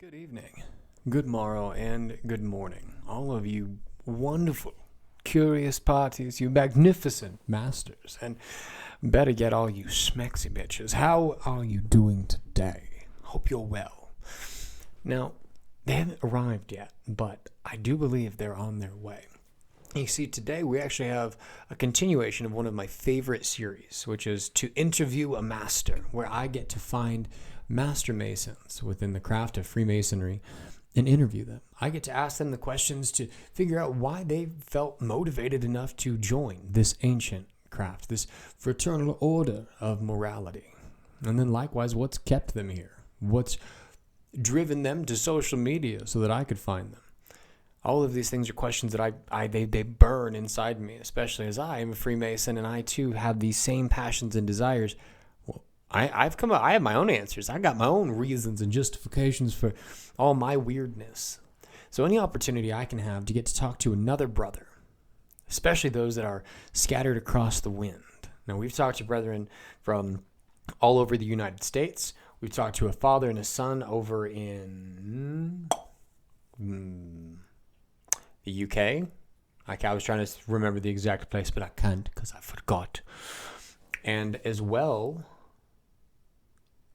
Good evening, good morrow, and good morning, all of you wonderful, curious parties, you magnificent masters, and better yet, all you smexy bitches. How are you doing today? Hope you're well. Now, they haven't arrived yet, but I do believe they're on their way. You see, today we actually have a continuation of one of my favorite series, which is To Interview a Master, where I get to find Master Masons within the craft of Freemasonry and interview them. I get to ask them the questions to figure out why they felt motivated enough to join this ancient craft, this fraternal order of morality. And then likewise, what's kept them here? What's driven them to social media so that I could find them? All of these things are questions that they burn inside me, especially as I am a Freemason and I too have these same passions and desires. Well, I have my own answers. I got my own reasons and justifications for all my weirdness. So any opportunity I can have to get to talk to another brother, especially those that are scattered across the wind. Now, we've talked to brethren from all over the United States. We've talked to a father and a son over in the UK. I was trying to remember the exact place, but I can't because I forgot. And as well,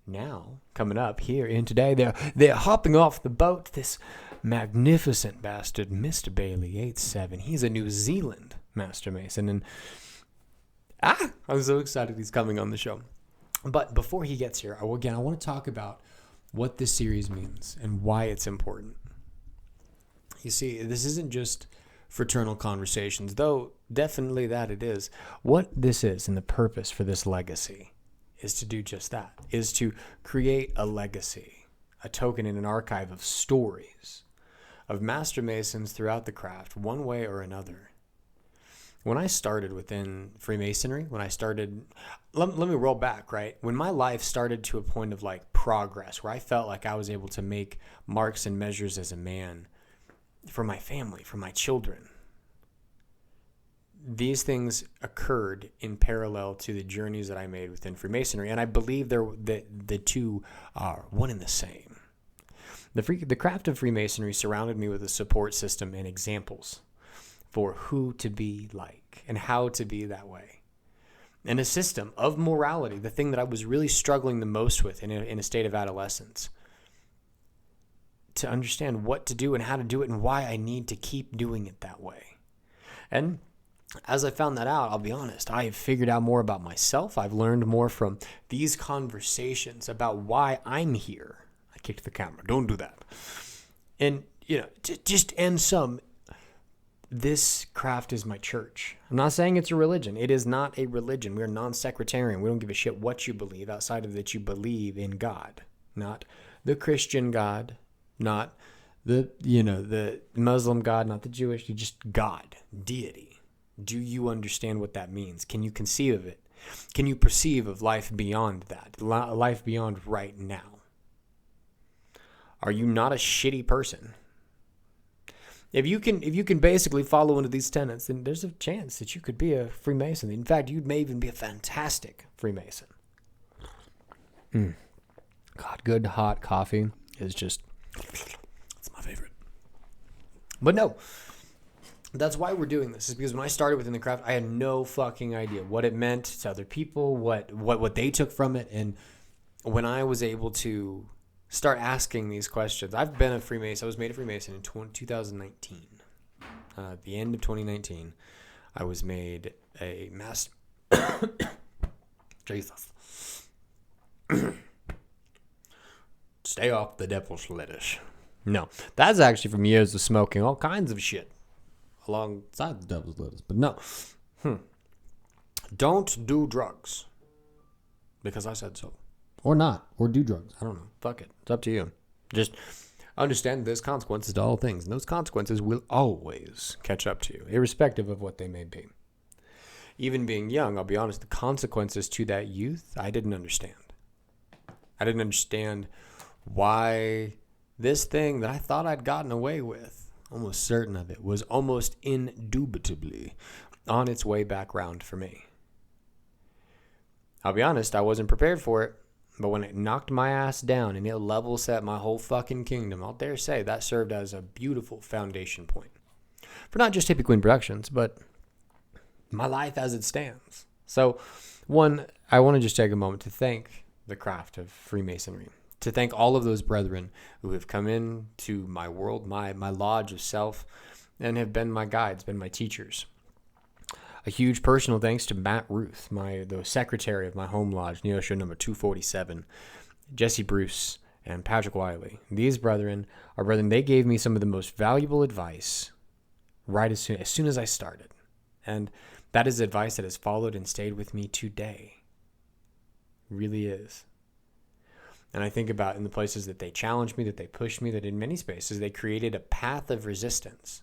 now coming up here in today, they're hopping off the boat. This magnificent bastard, Mr. Bailey 87. He's a New Zealand Master Mason, and I'm so excited he's coming on the show. But before he gets here, I want to talk about what this series means and why it's important. You see, this isn't just fraternal conversations, though definitely that it is. What this is and the purpose for this legacy is to do just that, is to create a legacy, a token in an archive of stories of Master Masons throughout the craft, one way or another. When I started within Freemasonry, let me roll back, right? When my life started to a point of like progress, where I felt like I was able to make marks and measures as a man, for my family, for my children. These things occurred in parallel to the journeys that I made within Freemasonry, and I believe the two are one and the same. The craft of Freemasonry surrounded me with a support system and examples for who to be like and how to be that way. And a system of morality, the thing that I was really struggling the most with in a state of adolescence, to understand what to do and how to do it and why I need to keep doing it that way. And as I found that out, I'll be honest, I have figured out more about myself. I've learned more from these conversations about why I'm here. I kicked the camera. Don't do that. And, this craft is my church. I'm not saying it's a religion. It is not a religion. We are non-sectarian. We don't give a shit what you believe outside of that you believe in God. Not the Christian God, not the Muslim God, not the Jewish, just God, deity. Do you understand what that means? Can you conceive of it? Can you perceive of life beyond that? Life beyond right now? Are you not a shitty person? If you can basically follow into these tenets, then there's a chance that you could be a Freemason. In fact, you may even be a fantastic Freemason. God, good hot coffee is just, it's my favorite. But no, that's why we're doing this, is because when I started within the craft, I had no fucking idea what it meant to other people, what they took from it. And when I was able to start asking these questions, I've been a Freemason. I was made a Freemason in 2019. At the end of 2019, I was made a master. Jesus. Stay off the devil's lettuce. No, that's actually from years of smoking all kinds of shit alongside the devil's lettuce. But no, don't do drugs because I said so. Or not, or do drugs. I don't know. Fuck it. It's up to you. Just understand there's consequences to all things. And those consequences will always catch up to you, irrespective of what they may be. Even being young, I'll be honest, the consequences to that youth, I didn't understand. I didn't understand why this thing that I thought I'd gotten away with, almost certain of it, was almost indubitably on its way back round for me. I'll be honest, I wasn't prepared for it. But when it knocked my ass down and it level set my whole fucking kingdom, I'll dare say that served as a beautiful foundation point for not just HippieQueen Productions, but my life as it stands. So, one, I want to just take a moment to thank the craft of Freemasonry, to thank all of those brethren who have come into my world, my lodge of self, and have been my guides, been my teachers. A huge personal thanks to Matt Ruth, the secretary of my home lodge, Neosho number 247, Jesse Bruce, and Patrick Wiley. These brethren are brethren. They gave me some of the most valuable advice right as soon as I started. And that is advice that has followed and stayed with me today. It really is. And I think about in the places that they challenged me, that they pushed me, that in many spaces they created a path of resistance.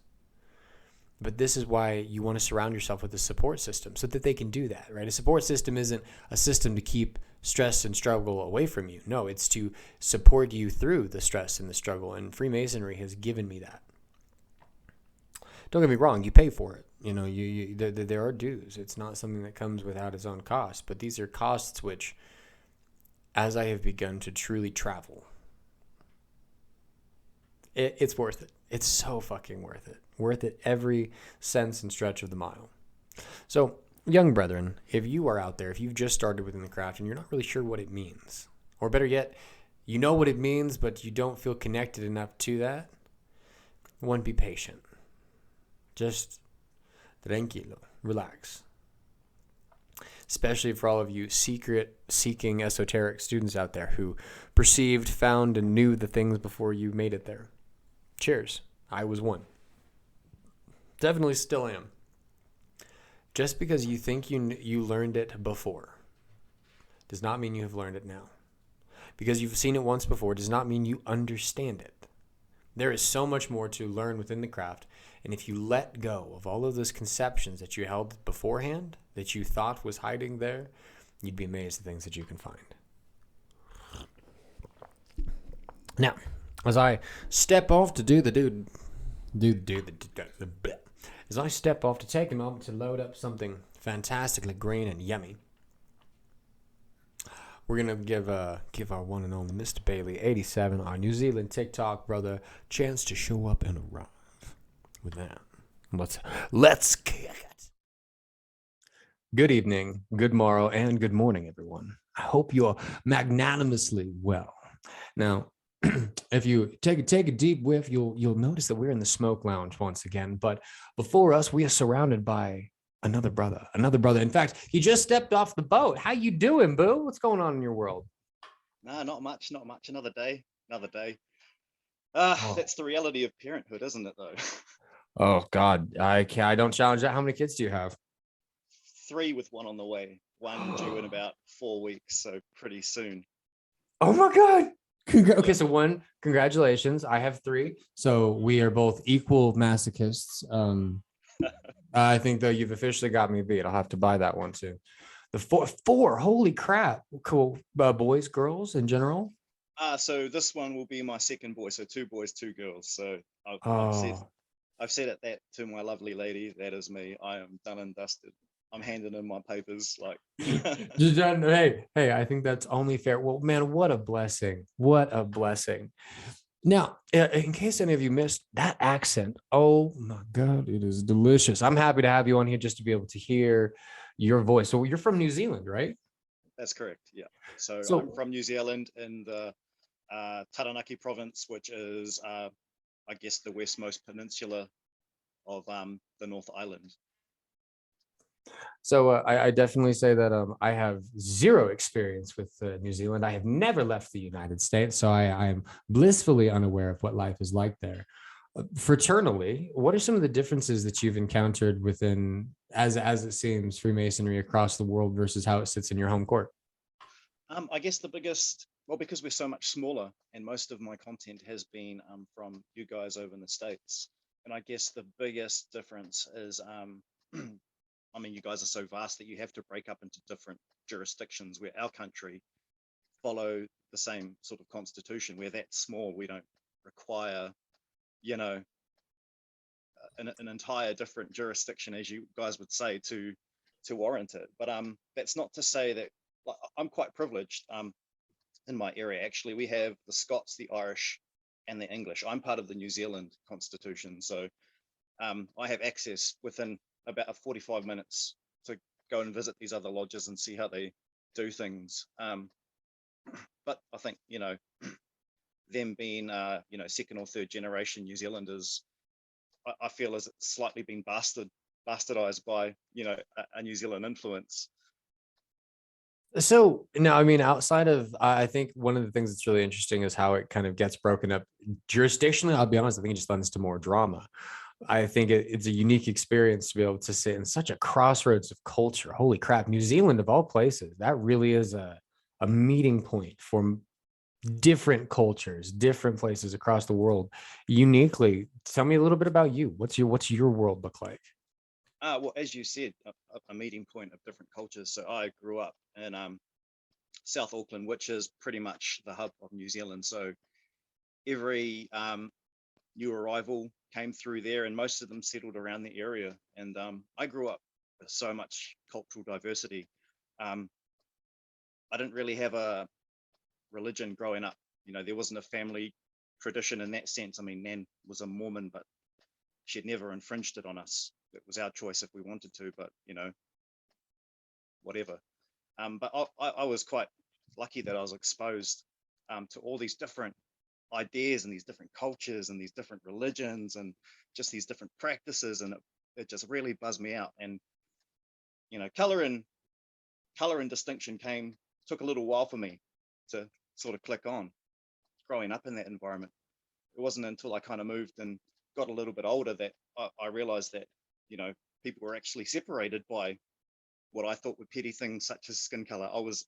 But this is why you want to surround yourself with a support system so that they can do that, right? A support system isn't a system to keep stress and struggle away from you. No, it's to support you through the stress and the struggle. And Freemasonry has given me that. Don't get me wrong, you pay for it. You know, there are dues. It's not something that comes without its own cost. But these are costs which, as I have begun to truly travel, it's worth it. It's so fucking worth it. Worth it every sense and stretch of the mile. So, young brethren, if you are out there, if you've just started within the craft and you're not really sure what it means, or better yet, you know what it means, but you don't feel connected enough to that, one, be patient. Just tranquilo, relax. Especially for all of you secret-seeking esoteric students out there who perceived, found, and knew the things before you made it there. Cheers. I was one. Definitely still am. Just because you think you learned it before does not mean you have learned it now. Because you've seen it once before does not mean you understand it. There is so much more to learn within the craft, and if you let go of all of those conceptions that you held beforehand, that you thought was hiding there, you'd be amazed at things that you can find. Now, as I step off to as I step off to take a moment to load up something fantastically green and yummy, we're going to give our one and only Mr. Bailey 87, our New Zealand TikTok brother, chance to show up and arrive. With that, let's kick it. Good evening, good morrow, and good morning, everyone. I hope you're magnanimously well. Now, if you take a deep whiff, you'll notice that we're in the smoke lounge once again. But before us, we are surrounded by another brother. In fact, he just stepped off the boat. How you doing, boo? What's going on in your world? Nah, not much. Another day. That's the reality of parenthood, isn't it, though? Oh, God. I don't challenge that. How many kids do you have? 3 with one on the way. One due in about 4 weeks, so pretty soon. Oh, my God. Okay, so one, congratulations. I have 3. So we are both equal masochists. I think, though, you've officially got me beat. I'll have to buy that one, too. The four, holy crap. Cool. Boys, girls in general? So this one will be my second boy. So 2 boys, 2 girls. So I've said that to my lovely lady. That is me. I am done and dusted. I'm handing in my papers. Like, hey, I think that's only fair. Well, man, what a blessing. What a blessing. Now, in case any of you missed that accent, oh my God, it is delicious. I'm happy to have you on here just to be able to hear your voice. So you're from New Zealand, right? that's correct. Yeah. So I'm from New Zealand in the Taranaki province, which is, I guess, the westmost peninsula of the North Island. So I definitely say that I have zero experience with New Zealand. I have never left the United States, so I am blissfully unaware of what life is like there. Fraternally, what are some of the differences that you've encountered within, as it seems, Freemasonry across the world versus how it sits in your home court? I guess the biggest, well, because we're so much smaller, and most of my content has been from you guys over in the States, and I guess the biggest difference is I mean, you guys are so vast that you have to break up into different jurisdictions, where our country follow the same sort of constitution. We're that small, we don't require, you know, an entire different jurisdiction, as you guys would say, to warrant it. But that's not to say that, like, I'm quite privileged. in my area. Actually, we have the Scots, the Irish, and the English. I'm part of the New Zealand Constitution, so I have access within about 45 minutes to go and visit these other lodges and see how they do things. But I think, them being, second or third generation New Zealanders, I feel as it's slightly been bastardized by, a New Zealand influence. So no, I mean, outside of, I think one of the things that's really interesting is how it kind of gets broken up jurisdictionally. I'll be honest, I think it just lends to more drama. I think it's a unique experience to be able to sit in such a crossroads of culture. Holy crap, New Zealand of all places, that really is a meeting point for different cultures, different places across the world. Uniquely, tell me a little bit about you. What's your world look like? Well, as you said, a meeting point of different cultures. So I grew up in South Auckland, which is pretty much the hub of New Zealand. So every new arrival came through there, and most of them settled around the area. And I grew up with so much cultural diversity. I didn't really have a religion growing up. There wasn't a family tradition in that sense. I mean, Nan was a Mormon, but she'd never infringed it on us. It was our choice if we wanted to, but whatever. But I was quite lucky that I was exposed to all these different ideas and these different cultures and these different religions and just these different practices, and it just really buzzed me out. And color and distinction took a little while for me to sort of click on growing up in that environment. It wasn't until I kind of moved and got a little bit older that I realized that people were actually separated by what I thought were petty things such as skin color. I was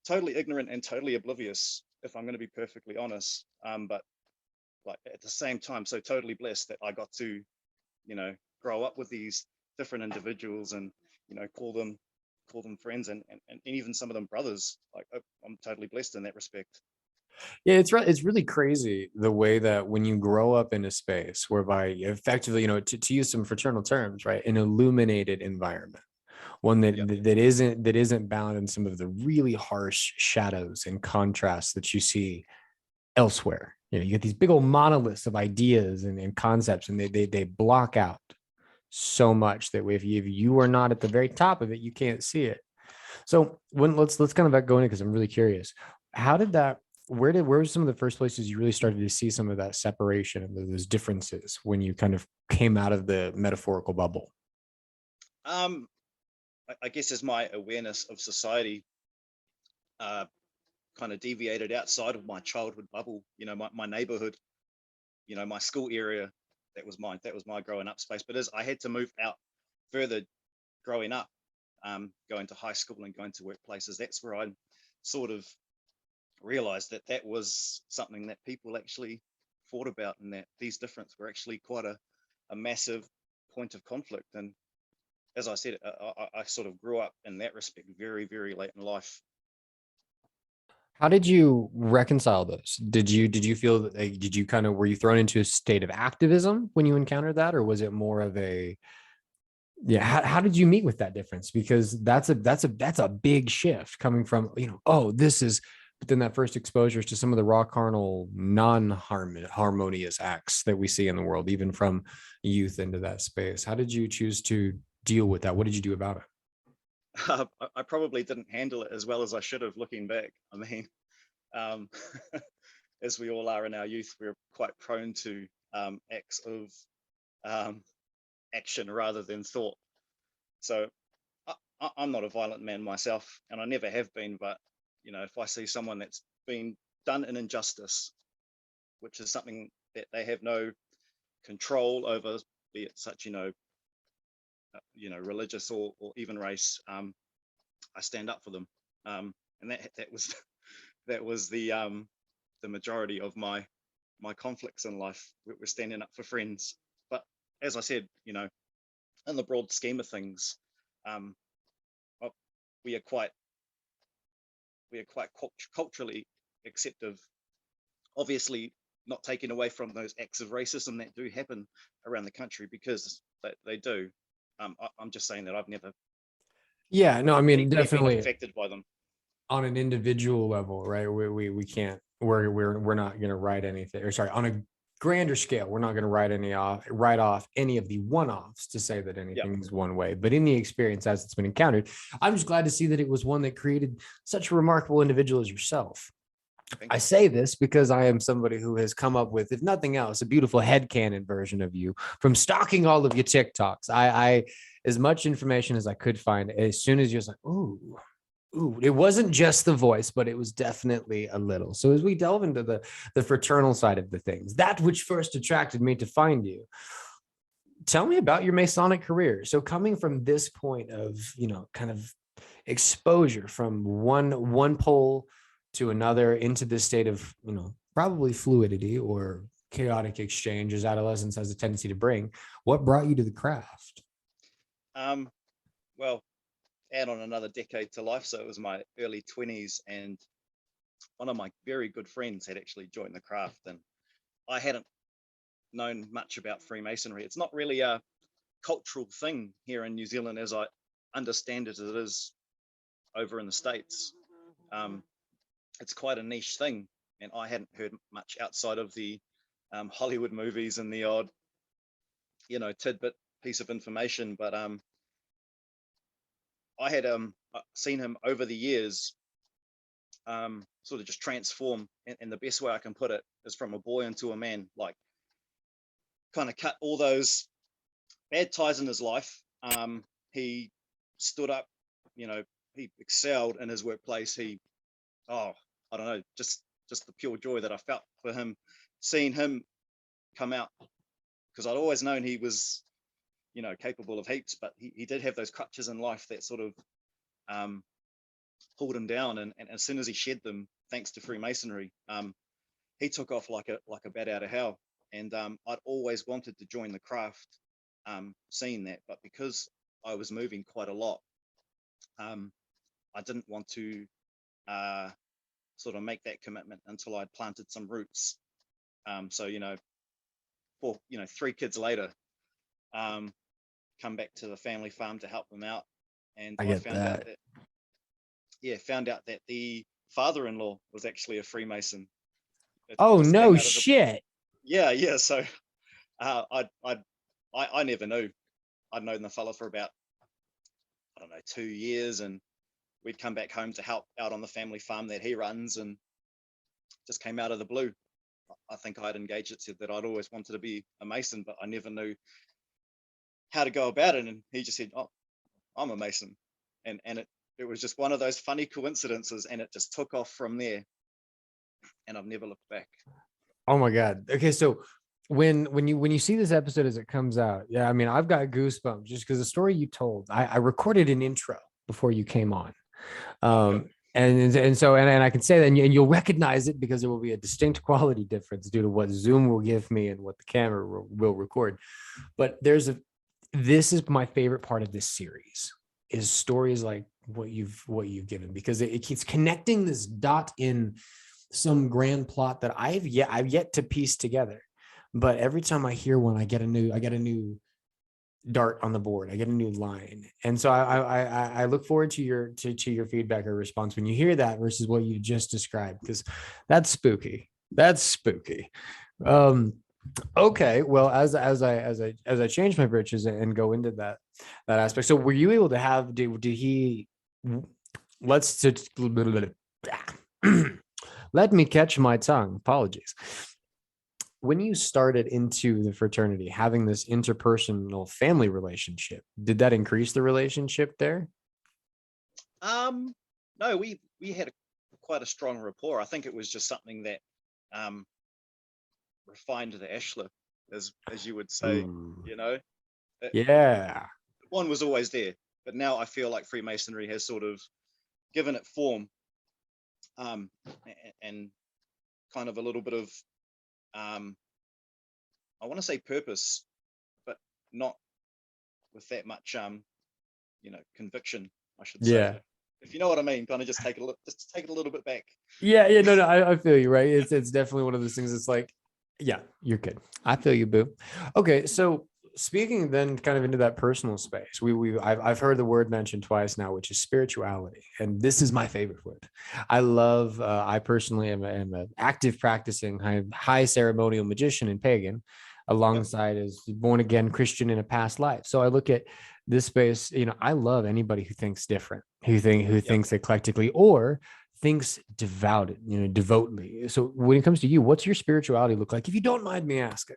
totally ignorant and totally oblivious, if I'm going to be perfectly honest. But like at the same time, so totally blessed that I got to, grow up with these different individuals and, call them friends and even some of them brothers. Like I'm totally blessed in that respect. Yeah, it's really crazy the way that when you grow up in a space whereby effectively, to use some fraternal terms, right, an illuminated environment, one Yeah. that isn't bound in some of the really harsh shadows and contrasts that you see elsewhere. You get these big old monoliths of ideas and concepts, and they block out so much that if you are not at the very top of it, you can't see it. So let's kind of go into, because I'm really curious. How did that? Where were some of the first places you really started to see some of that separation and those differences when you kind of came out of the metaphorical bubble? I guess as my awareness of society kind of deviated outside of my childhood bubble, my neighborhood, my school area, that was my growing up space. But as I had to move out further growing up, going to high school and going to workplaces, that's where I sort of realized that was something that people actually thought about, and that these differences were actually quite a massive point of conflict. And as I said, I sort of grew up in that respect very, very late in life. How did you reconcile those? Did you feel that did you kind of, were you thrown into a state of activism when you encountered that, or was it more of a, yeah, how did you meet with that difference? Because that's a big shift coming from, oh, this is, but then that first exposure to some of the raw carnal non-harmonious acts that we see in the world, even from youth into that space. How did you choose to deal with that? What did you do about it? I probably didn't handle it as well as I should have, looking back. I mean, um, as we all are in our youth, we're quite prone to acts of um, action rather than thought. So I'm not a violent man myself, and I never have been. But if I see someone that's been done an injustice, which is something that they have no control over, be it such religious or even race, I stand up for them. And that was that was the majority of my conflicts in life. We're standing up for friends. But as I said, in the broad scheme of things, um, we are quite culturally acceptive. Obviously, not taking away from those acts of racism that do happen around the country, because they do. I'm just saying that I've never Yeah, no, I mean, really been definitely. affected by them. on an individual level, right? We can't, we're not going to write anything, or sorry, on a grander scale, we're not going to write off any of the one-offs to say that Yeah, anything is one way. But in the experience as it's been encountered, I'm just glad to see that it was one that created such a remarkable individual as yourself. thank I you. say this because I am somebody who has come up with, if nothing else, a beautiful headcanon version of you from stalking all of your TikToks. I as much information as I could find, as soon as you're like, ooh, it wasn't just the voice, but it was definitely a little. So as we delve into the fraternal side of the things, that which first attracted me to find you, tell me about your Masonic career. So coming from this point of, kind of exposure from one pole to another into this state of, probably fluidity or chaotic exchange as adolescence has a tendency to bring, what brought you to the craft? Well, add on another decade to life, so it was my early 20s, and one of my very good friends had actually joined the craft, and I hadn't known much about Freemasonry. It's not really a cultural thing here in New Zealand, as I understand it, as it is over in the States. It's quite a niche thing, and I hadn't heard much outside of the Hollywood movies and the odd, tidbit piece of information. But I had seen him over the years sort of just transform, and the best way I can put it is from a boy into a man, like kind of cut all those bad ties in his life. He stood up, he excelled in his workplace. I don't know, just the pure joy that I felt for him, seeing him come out, because I'd always known he was, capable of heaps, but he did have those crutches in life that sort of pulled him down. And as soon as he shed them, thanks to Freemasonry, he took off like a bat out of hell. And I'd always wanted to join the craft, seeing that, but because I was moving quite a lot, I didn't want to sort of make that commitment until I'd planted some roots. So, 3 kids later, come back to the family farm to help them out, and I I get that. found out that the father-in-law was actually a Freemason. It Oh, just came no out of the shit. yeah. So I never knew. I'd known the fella for about, I don't know, 2 years, and we'd come back home to help out on the family farm that he runs, and just came out of the blue. I think I'd engaged it, said that I'd always wanted to be a Mason, but I never knew how to go about it. And he just said, "Oh, I'm a Mason," and it was just one of those funny coincidences, and it just took off from there, and I've never looked back. Oh my God. Okay, so when you see this episode as it comes out, yeah, I mean, I've got goosebumps just because the story you told. I recorded an intro before you came on. Okay. And I can say that, and you'll recognize it because there will be a distinct quality difference due to what Zoom will give me and what the camera will record. But this is my favorite part of this series, is stories like what you've given, because it keeps connecting this dot in some grand plot that I've yet to piece together. But every time I hear one, I get a new dart on the board. I get a new line. And so I look forward to your feedback or response when you hear that versus what you just described, because that's spooky. That's spooky. Okay. Well, as I change my britches and go into that aspect. So were you able to have, did he, let's let me catch my tongue. Apologies. When you started into the fraternity, having this interpersonal family relationship, did that increase the relationship there? No, we had quite a strong rapport. I think it was just something that refined the ashlar, as you would say. Ooh. It, Yeah. one was always there, but now I feel like Freemasonry has sort of given it form, and kind of a little bit of, I want to say purpose, but not with that much, conviction, I should say. Yeah. If you know what I mean, kind of just take it a little bit back. Yeah. No, I feel you, right? It's definitely one of those things. It's like, yeah, you're good. I feel you, boo. Okay. So speaking then kind of into that personal space, I've heard the word mentioned twice now, which is spirituality, and this is my favorite word. I love. I personally am an active practicing high ceremonial magician and pagan, Yep. alongside as born again Christian in a past life. So I look at this space. I love anybody who thinks different, who Yep. thinks eclectically or thinks devotedly. So when it comes to you, what's your spirituality look like? If you don't mind me asking.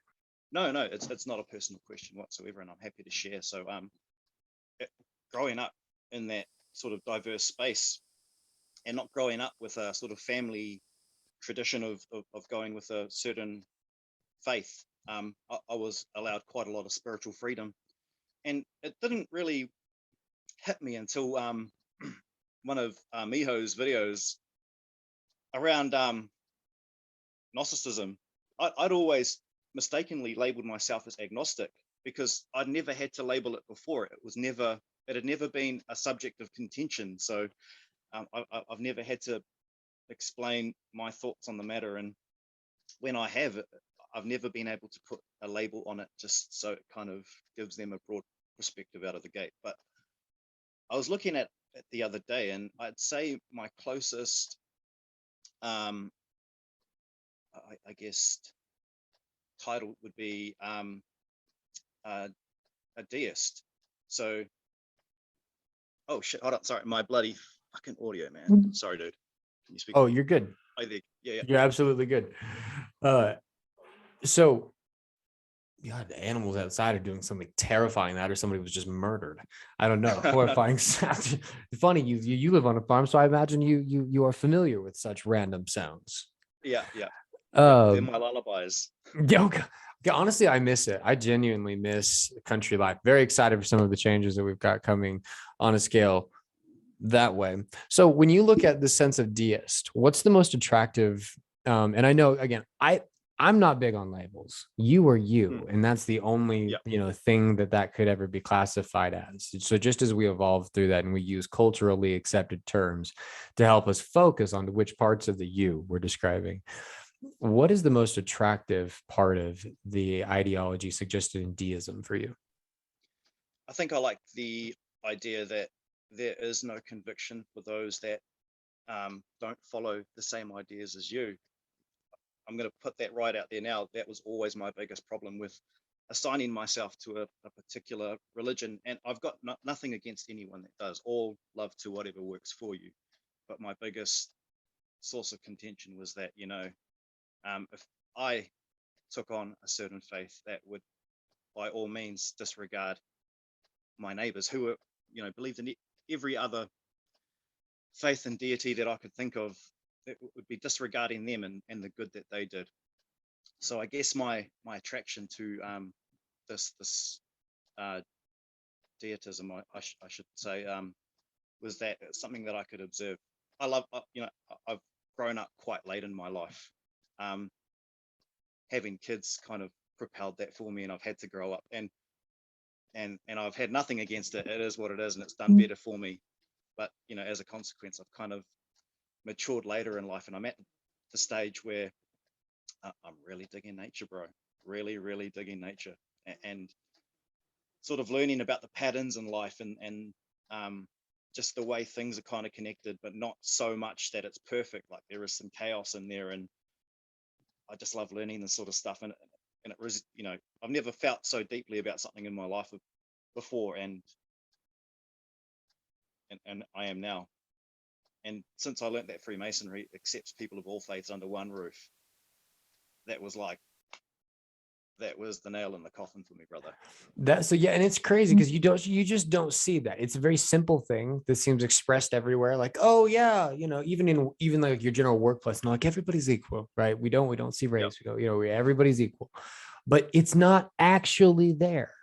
No, no, it's not a personal question whatsoever, and I'm happy to share. So, growing up in that sort of diverse space, and not growing up with a sort of family tradition of going with a certain faith, I was allowed quite a lot of spiritual freedom, and it didn't really hit me until one of Miho's videos around Gnosticism. I'd always mistakenly labeled myself as agnostic because I'd never had to label it before. It had never been a subject of contention. So I've never had to explain my thoughts on the matter. And when I have, I've never been able to put a label on it just so it kind of gives them a broad perspective out of the gate. But I was looking at it the other day, and I'd say my closest, I guess, title would be a deist. So, oh shit, hold on, sorry, my bloody fucking audio, man. Sorry, dude. Can you speak? Oh, you're good. Oh, there. Yeah, yeah. You're absolutely good. So, God, the animals outside are doing something terrifying. That or somebody was just murdered. I don't know. Horrifying sounds. Funny, you live on a farm, so I imagine you are familiar with such random sounds. Yeah, yeah. They're Um, my lullabies. yeah, okay. Yeah, honestly, I miss it. I genuinely miss country life. Very excited for some of the changes that we've got coming on a scale that way. So when you look at the sense of deist, what's the most attractive? And I know again, I'm not big on labels. You are you, and that's the only Yeah. thing that could ever be classified as. So just as we evolve through that, and we use culturally accepted terms to help us focus on which parts of the you we're describing. What is the most attractive part of the ideology suggested in deism for you? I think I like the idea that there is no conviction for those that don't follow the same ideas as you. I'm going to put that right out there now. That was always my biggest problem with assigning myself to a particular religion. And I've got nothing against anyone that does. All love to whatever works for you. But my biggest source of contention was that, if I took on a certain faith, that would by all means disregard my neighbors who were, believed in every other faith and deity that I could think of. It would be disregarding them and the good that they did. So I guess my attraction to this deitism, I should say, was that it's something that I could observe. I love, I've grown up quite late in my life. Um, Having kids kind of propelled that for me, and I've had to grow up, and I've had nothing against it. It is what it is, and it's done better for me. But as a consequence, I've kind of matured later in life, and I'm at the stage where I'm really digging nature, bro. Really, really digging nature, and sort of learning about the patterns in life, and just the way things are kind of connected, but not so much that it's perfect. Like there is some chaos in there, and I just love learning this sort of stuff. And it was, I've never felt so deeply about something in my life before, and I am now. And since I learned that Freemasonry accepts people of all faiths under one roof, that was the nail in the coffin for me, brother. Yeah, and it's crazy because you just don't see that. It's a very simple thing that seems expressed everywhere. Like, oh yeah, even like your general workplace, and like everybody's equal, right? We don't see race. Yep. We go, everybody's equal, but it's not actually there.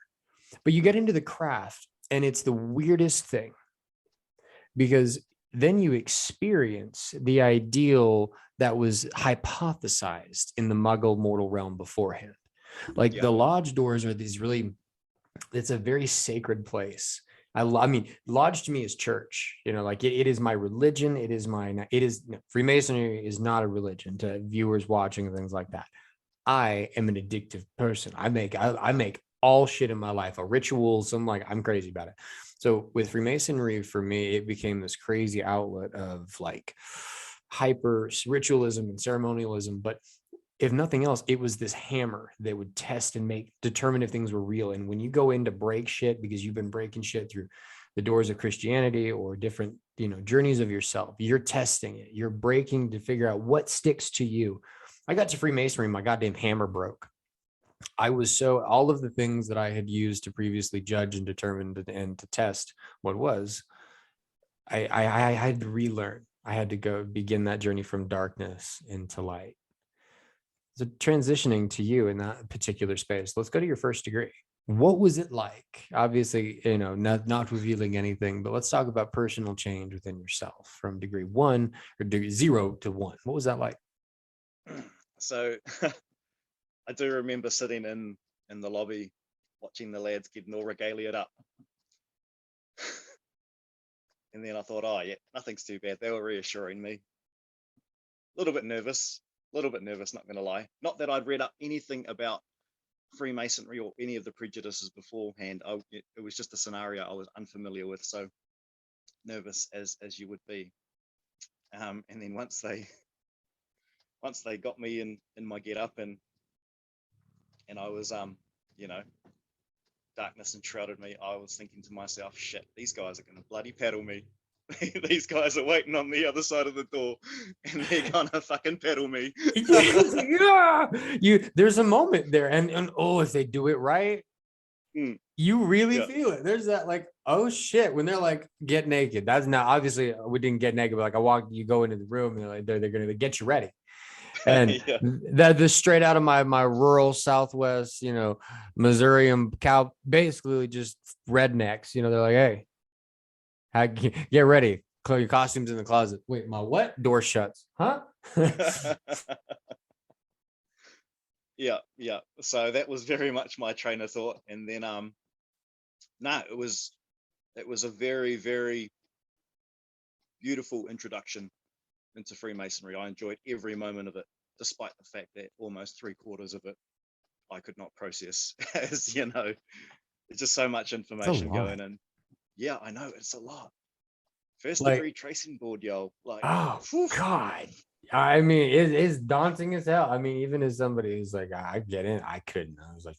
But you get into the craft, and it's the weirdest thing because then you experience the ideal that was hypothesized in the Muggle mortal realm beforehand. Like Yep. the lodge doors are these really, it's a very sacred place. I mean, lodge to me is church, like it is my religion. Freemasonry is not a religion to viewers watching and things like that. I am an addictive person. I make all shit in my life, rituals. I'm crazy about it. So with Freemasonry, for me, it became this crazy outlet of like hyper ritualism and ceremonialism. But if nothing else, it was this hammer that would test and determine if things were real. And when you go in to break shit because you've been breaking shit through the doors of Christianity or different, journeys of yourself, you're testing it. You're breaking to figure out what sticks to you. I got to Freemasonry, my goddamn hammer broke. All of the things that I had used to previously judge and determine and to test what was, I had to relearn. I had to go begin that journey from darkness into light. So transitioning to you in that particular space, let's go to your first degree. What was it like? Obviously, not revealing anything, but let's talk about personal change within yourself from degree 1 or degree 0 to 1. What was that like? So I do remember sitting in the lobby watching the lads getting all regaliaed up. And then I thought, oh yeah, nothing's too bad. They were reassuring me. A little bit nervous, not gonna lie. Not that I'd read up anything about Freemasonry or any of the prejudices beforehand. It was just a scenario I was unfamiliar with, so nervous as you would be. And then once they got me in my get up and I was darkness enshrouded me, I was thinking to myself, shit, these guys are gonna bloody paddle me. These guys are waiting on the other side of the door and they're gonna fucking paddle me. Yeah, there's a moment there, and if they do it right, you really feel it. There's that like, oh shit, when they're like, get naked. That's not, obviously we didn't get naked, but like you go into the room and they're gonna get you ready. And that this straight out of my rural Southwest, Missouri and cow, basically just rednecks, they're like, hey, get ready. Your costumes in the closet. Wait, my what? Door shuts. Huh? Yeah. So that was very much my train of thought. And then it was a very, very beautiful introduction into Freemasonry. I enjoyed every moment of it, despite the fact that almost 3/4 of it I could not process. As you know, it's just so much information going in. Yeah, I know, it's a lot. First degree tracing board, yo. Like, oh God. I mean, it's daunting as hell. I mean, even as somebody who's like, I get in, I couldn't. I was like,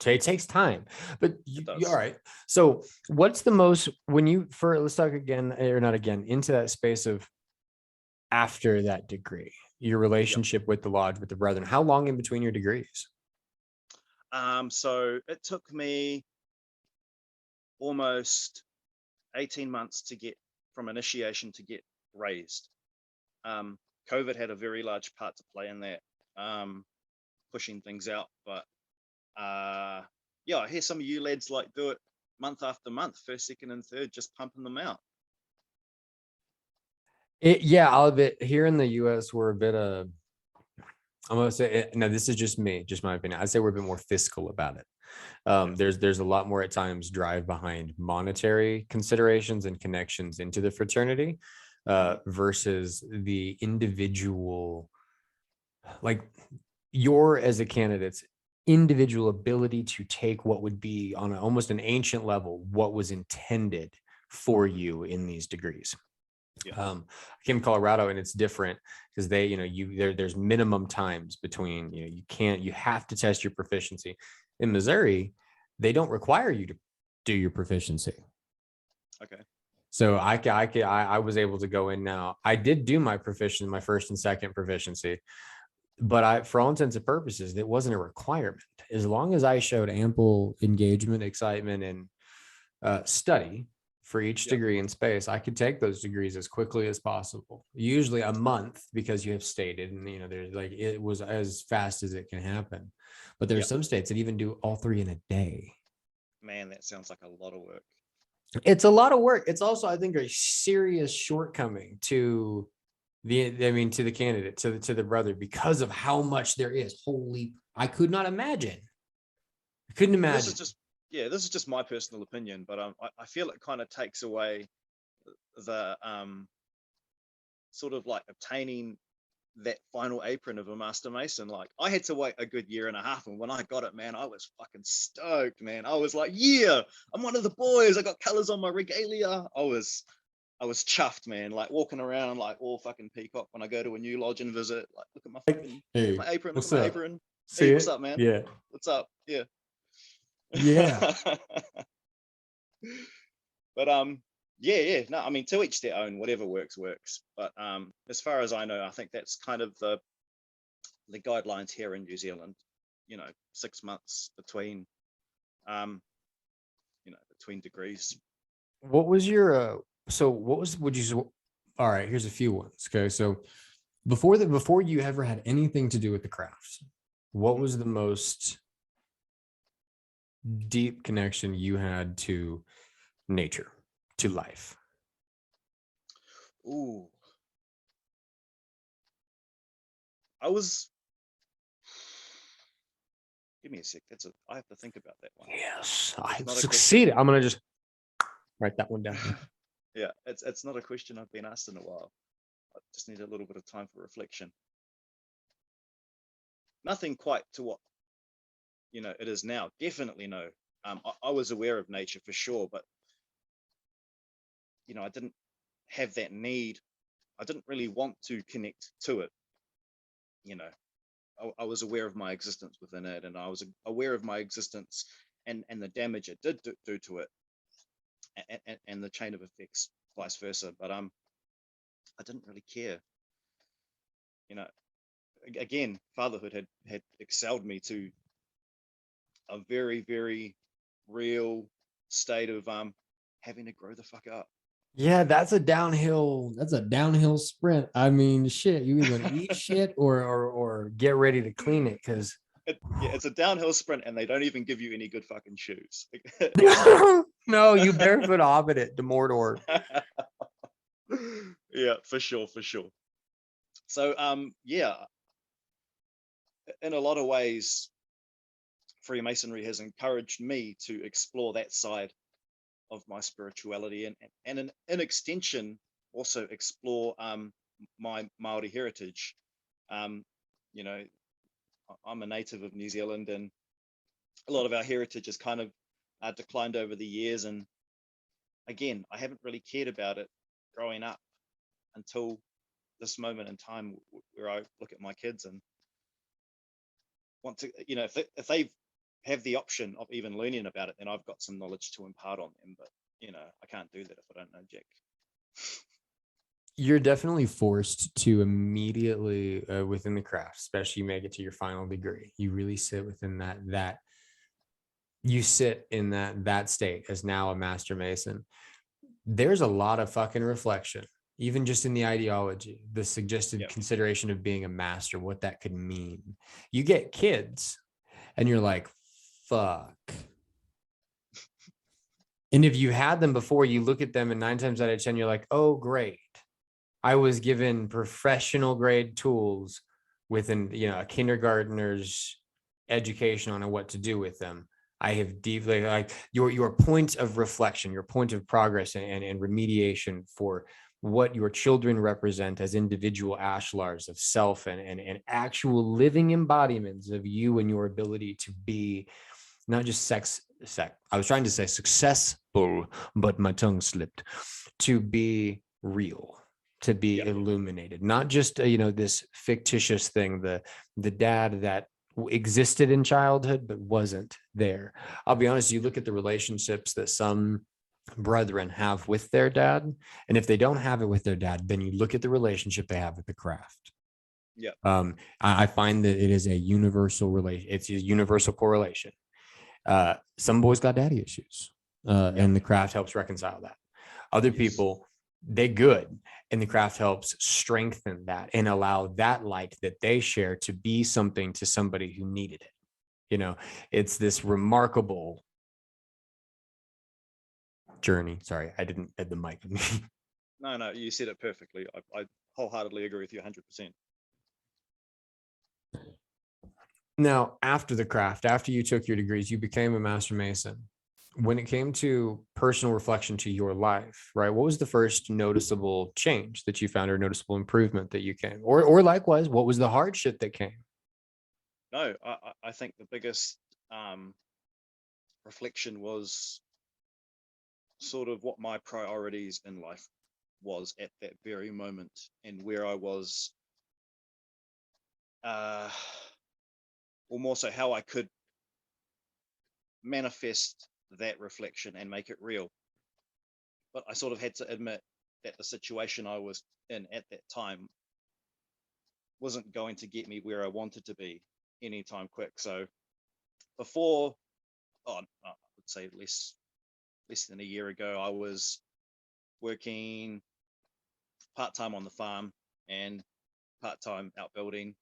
it takes time, but you're all right. So what's the most, let's talk again, or not again, into that space of after that degree, your relationship with the lodge, with the brethren, how long in between your degrees? So it took me almost 18 months to get from initiation to get raised. COVID had a very large part to play in that, pushing things out. But yeah, I hear some of you lads like do it month after month, first, second, and third, just pumping them out. I'll admit, here in the US, we're a bit of, I'm gonna say, no, this is just me, just my opinion. I'd say we're a bit more fiscal about it. There's a lot more at times drive behind monetary considerations and connections into the fraternity versus the individual, like your, as a candidate's individual ability to take what would be on almost an ancient level, what was intended for you in these degrees. I came to Colorado and it's different because they, there's minimum times between, you have to test your proficiency. In Missouri, they don't require you to do your proficiency. Okay. So I was able to go in now. I did do my proficiency, my first and second proficiency, but for all intents and purposes, it wasn't a requirement. As long as I showed ample engagement, excitement, and study for each degree in space, I could take those degrees as quickly as possible, usually a month, because you have stated, and there's like, it was as fast as it can happen. But there's some states that even do all three in a day. Man, that sounds like a lot of work. It's a lot of work. It's also, I think, a serious shortcoming to the candidate, to the brother, because of how much there is. I could not imagine. I couldn't imagine. This is just my personal opinion, but I feel it kind of takes away the sort of like obtaining that final apron of a master mason. Like, I had to wait a good year and a half, and when I got it, man, I was fucking stoked, man. I was like, yeah, I'm one of the boys. I got colors on my regalia. I was chuffed, man. Like, walking around like all fucking peacock when I go to a new lodge and visit. Like, look at my fucking, look at Hey, my apron, look what's at my up? apron. See Hey, what's it? up, man? Yeah. What's up? Yeah. Yeah. But yeah, no, I mean, to each their own. Whatever works, works. But as far as I know, I think that's kind of the guidelines here in New Zealand. 6 months between between degrees. What was your so what was would you all right, here's a few ones. Okay. So before you ever had anything to do with the crafts, what was the most deep connection you had to nature, to life? Ooh, I was. Give me a sec. I have to think about that one. Yes, It's I've not a question. succeeded. I'm gonna just write that one down. Yeah, it's not a question I've been asked in a while. I just need a little bit of time for reflection. Nothing quite to what it is now. Definitely no. I was aware of nature for sure, but I didn't have that need. I didn't really want to connect to it. You know, I was aware of my existence within it, and I was aware of my existence and the damage it did do to it, and the chain of effects, vice versa. But I didn't really care. You know, again, fatherhood had excelled me to a very, very real state of having to grow the fuck up. Yeah, that's a downhill sprint. I mean, shit, you either gonna eat shit or get ready to clean it because Yeah, it's a downhill sprint, and they don't even give you any good fucking shoes. no, you barefoot hobbit it to Mordor. Yeah, for sure, for sure. So yeah, in a lot of ways, Freemasonry has encouraged me to explore that side of my spirituality, and in extension also explore my Maori heritage. Um, you know, I'm a native of New Zealand, and a lot of our heritage has kind of declined over the years. And again, I haven't really cared about it growing up until this moment in time where I look at my kids and want to, if they have the option of even learning about it, then I've got some knowledge to impart on them. But I can't do that if I don't know jack. You're definitely forced to immediately within the craft, especially you make it to your final degree. You really sit within that you sit in that state as now a master mason. There's a lot of fucking reflection, even just in the ideology, the suggested consideration of being a master, what that could mean. You get kids and you're like, fuck. And if you had them before, you look at them and 9 times out of 10, you're like, oh, great. I was given professional grade tools within, a kindergartner's education on what to do with them. I have deeply like your point of reflection, your point of progress and remediation for what your children represent as individual ashlars of self and actual living embodiments of you and your ability to be not just I was trying to say successful, but my tongue slipped, to be real, to be illuminated, not just this fictitious thing, the dad that existed in childhood but wasn't there. I'll be honest, you look at the relationships that some brethren have with their dad, and if they don't have it with their dad, then you look at the relationship they have with the craft. I find that it is a universal relation. It's a universal correlation. Some boys got daddy issues, and the craft helps reconcile that. Other people, they good, and the craft helps strengthen that and allow that light that they share to be something to somebody who needed it. It's this remarkable journey. Sorry, I didn't hit the mic. No, you said it perfectly. I wholeheartedly agree with you 100%. Now, after the craft, after you took your degrees, you became a master mason. when it came to personal reflection to your life, right? What was the first noticeable change that you found, or noticeable improvement that you came, or likewise, what was the hardship that came? No, I think the biggest um, reflection was sort of what my priorities in life was at that very moment, and where I was, uh, or more so how I could manifest that reflection and make it real. But I sort of had to admit that the situation I was in at that time wasn't going to get me where I wanted to be anytime quick. So before, I would say less than a year ago, I was working part time on the farm and part time out building.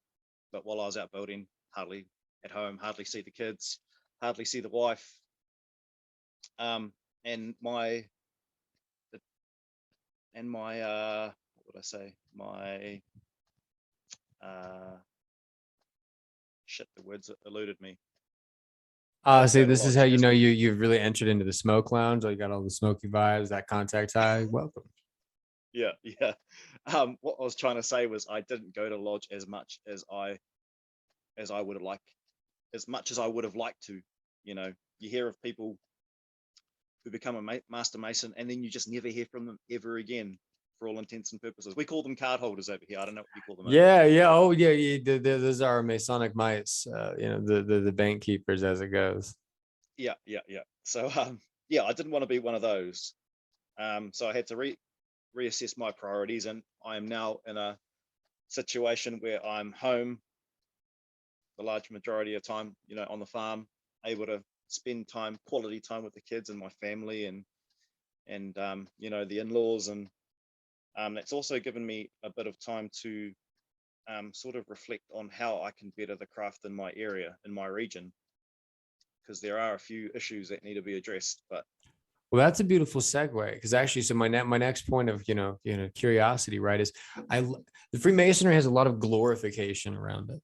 But while I was out building, hardly at home, hardly see the kids, hardly see the wife. Um, and my what would I say? My uh, shit, the words eluded me. I don't See, go to this is lodge how you as know you've really entered into the smoke lounge. Or you got all the smoky vibes, that contact high. Welcome. yeah, yeah. What I was trying to say was I didn't go to lodge as much as I would have liked, as much as I would have liked to. You know, you hear of people who become a master mason and then you just never hear from them ever again. For all intents and purposes, we call them card holders over here. I don't know what you call them over Yeah, yeah. Oh, yeah, yeah. Those are Masonic mice. The bank keepers, as it goes. there. Yeah. So yeah, I didn't want to be one of those. So I had to reassess my priorities, and I am now in a situation where I'm home the large majority of time, on the farm, able to spend quality time with the kids and my family, and the in-laws, and that's also given me a bit of time to sort of reflect on how I can better the craft in my area, in my region, because there are a few issues that need to be addressed. But Well, that's a beautiful segue, because actually, so my next point of curiosity, right, is the Freemasonry has a lot of glorification around it.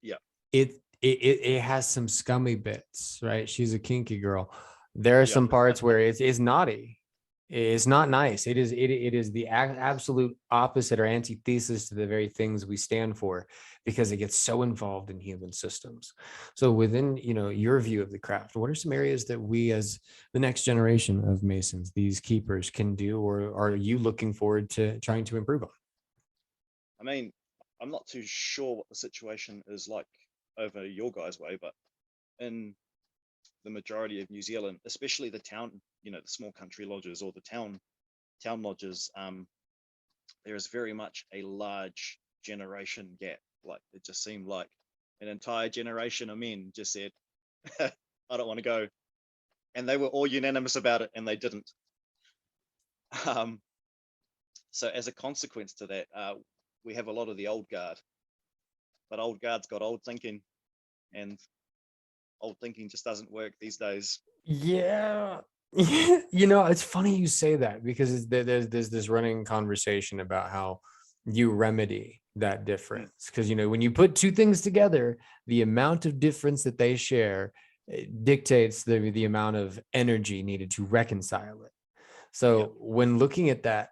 yeah, It has some scummy bits, right? She's a kinky girl. There are yeah, some parts where it's naughty. It's not nice. It is the absolute opposite or antithesis to the very things we stand for, because it gets so involved in human systems. So within your view of the craft, what are some areas that we, as the next generation of Masons, these keepers, can do, or are you looking forward to trying to improve on? I mean, I'm not too sure what the situation is like over your guys' way, but in the majority of New Zealand, especially the town, the small country lodges or the town lodges, there is very much a large generation gap. Like, it just seemed like an entire generation of men just said, "I don't want to go," and they were all unanimous about it, and they didn't. Um, so as a consequence to that, we have a lot of the old guard, but old guard's got old thinking, and old thinking just doesn't work these days. Yeah. It's funny you say that, because there's this running conversation about how you remedy that Mm, difference. Because, when you put two things together, the amount of difference that they share dictates the amount of energy needed to reconcile it. yeah, So when looking at that,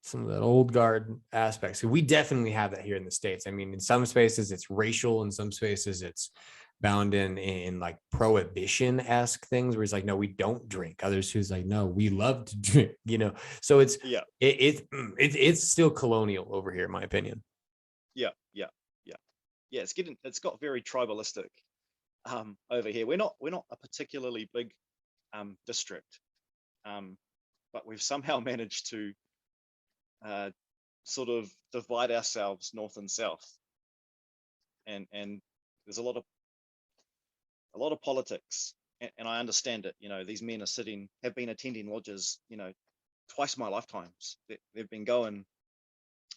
some of that old guard aspects, so we definitely have that here in the States. I mean, in some spaces it's racial, in some spaces it's bound in like prohibition-esque things, where it's like, no, we don't drink. Others who's like, no, we love to drink. So yeah, it's still colonial over here, in my opinion. yeah, yeah, yeah. It's got very tribalistic over here. We're not a particularly big district, um, but we've somehow managed to uh, sort of divide ourselves north and south, and there's a lot of politics, and I understand it. These men have been attending lodges, twice my lifetimes. They've been going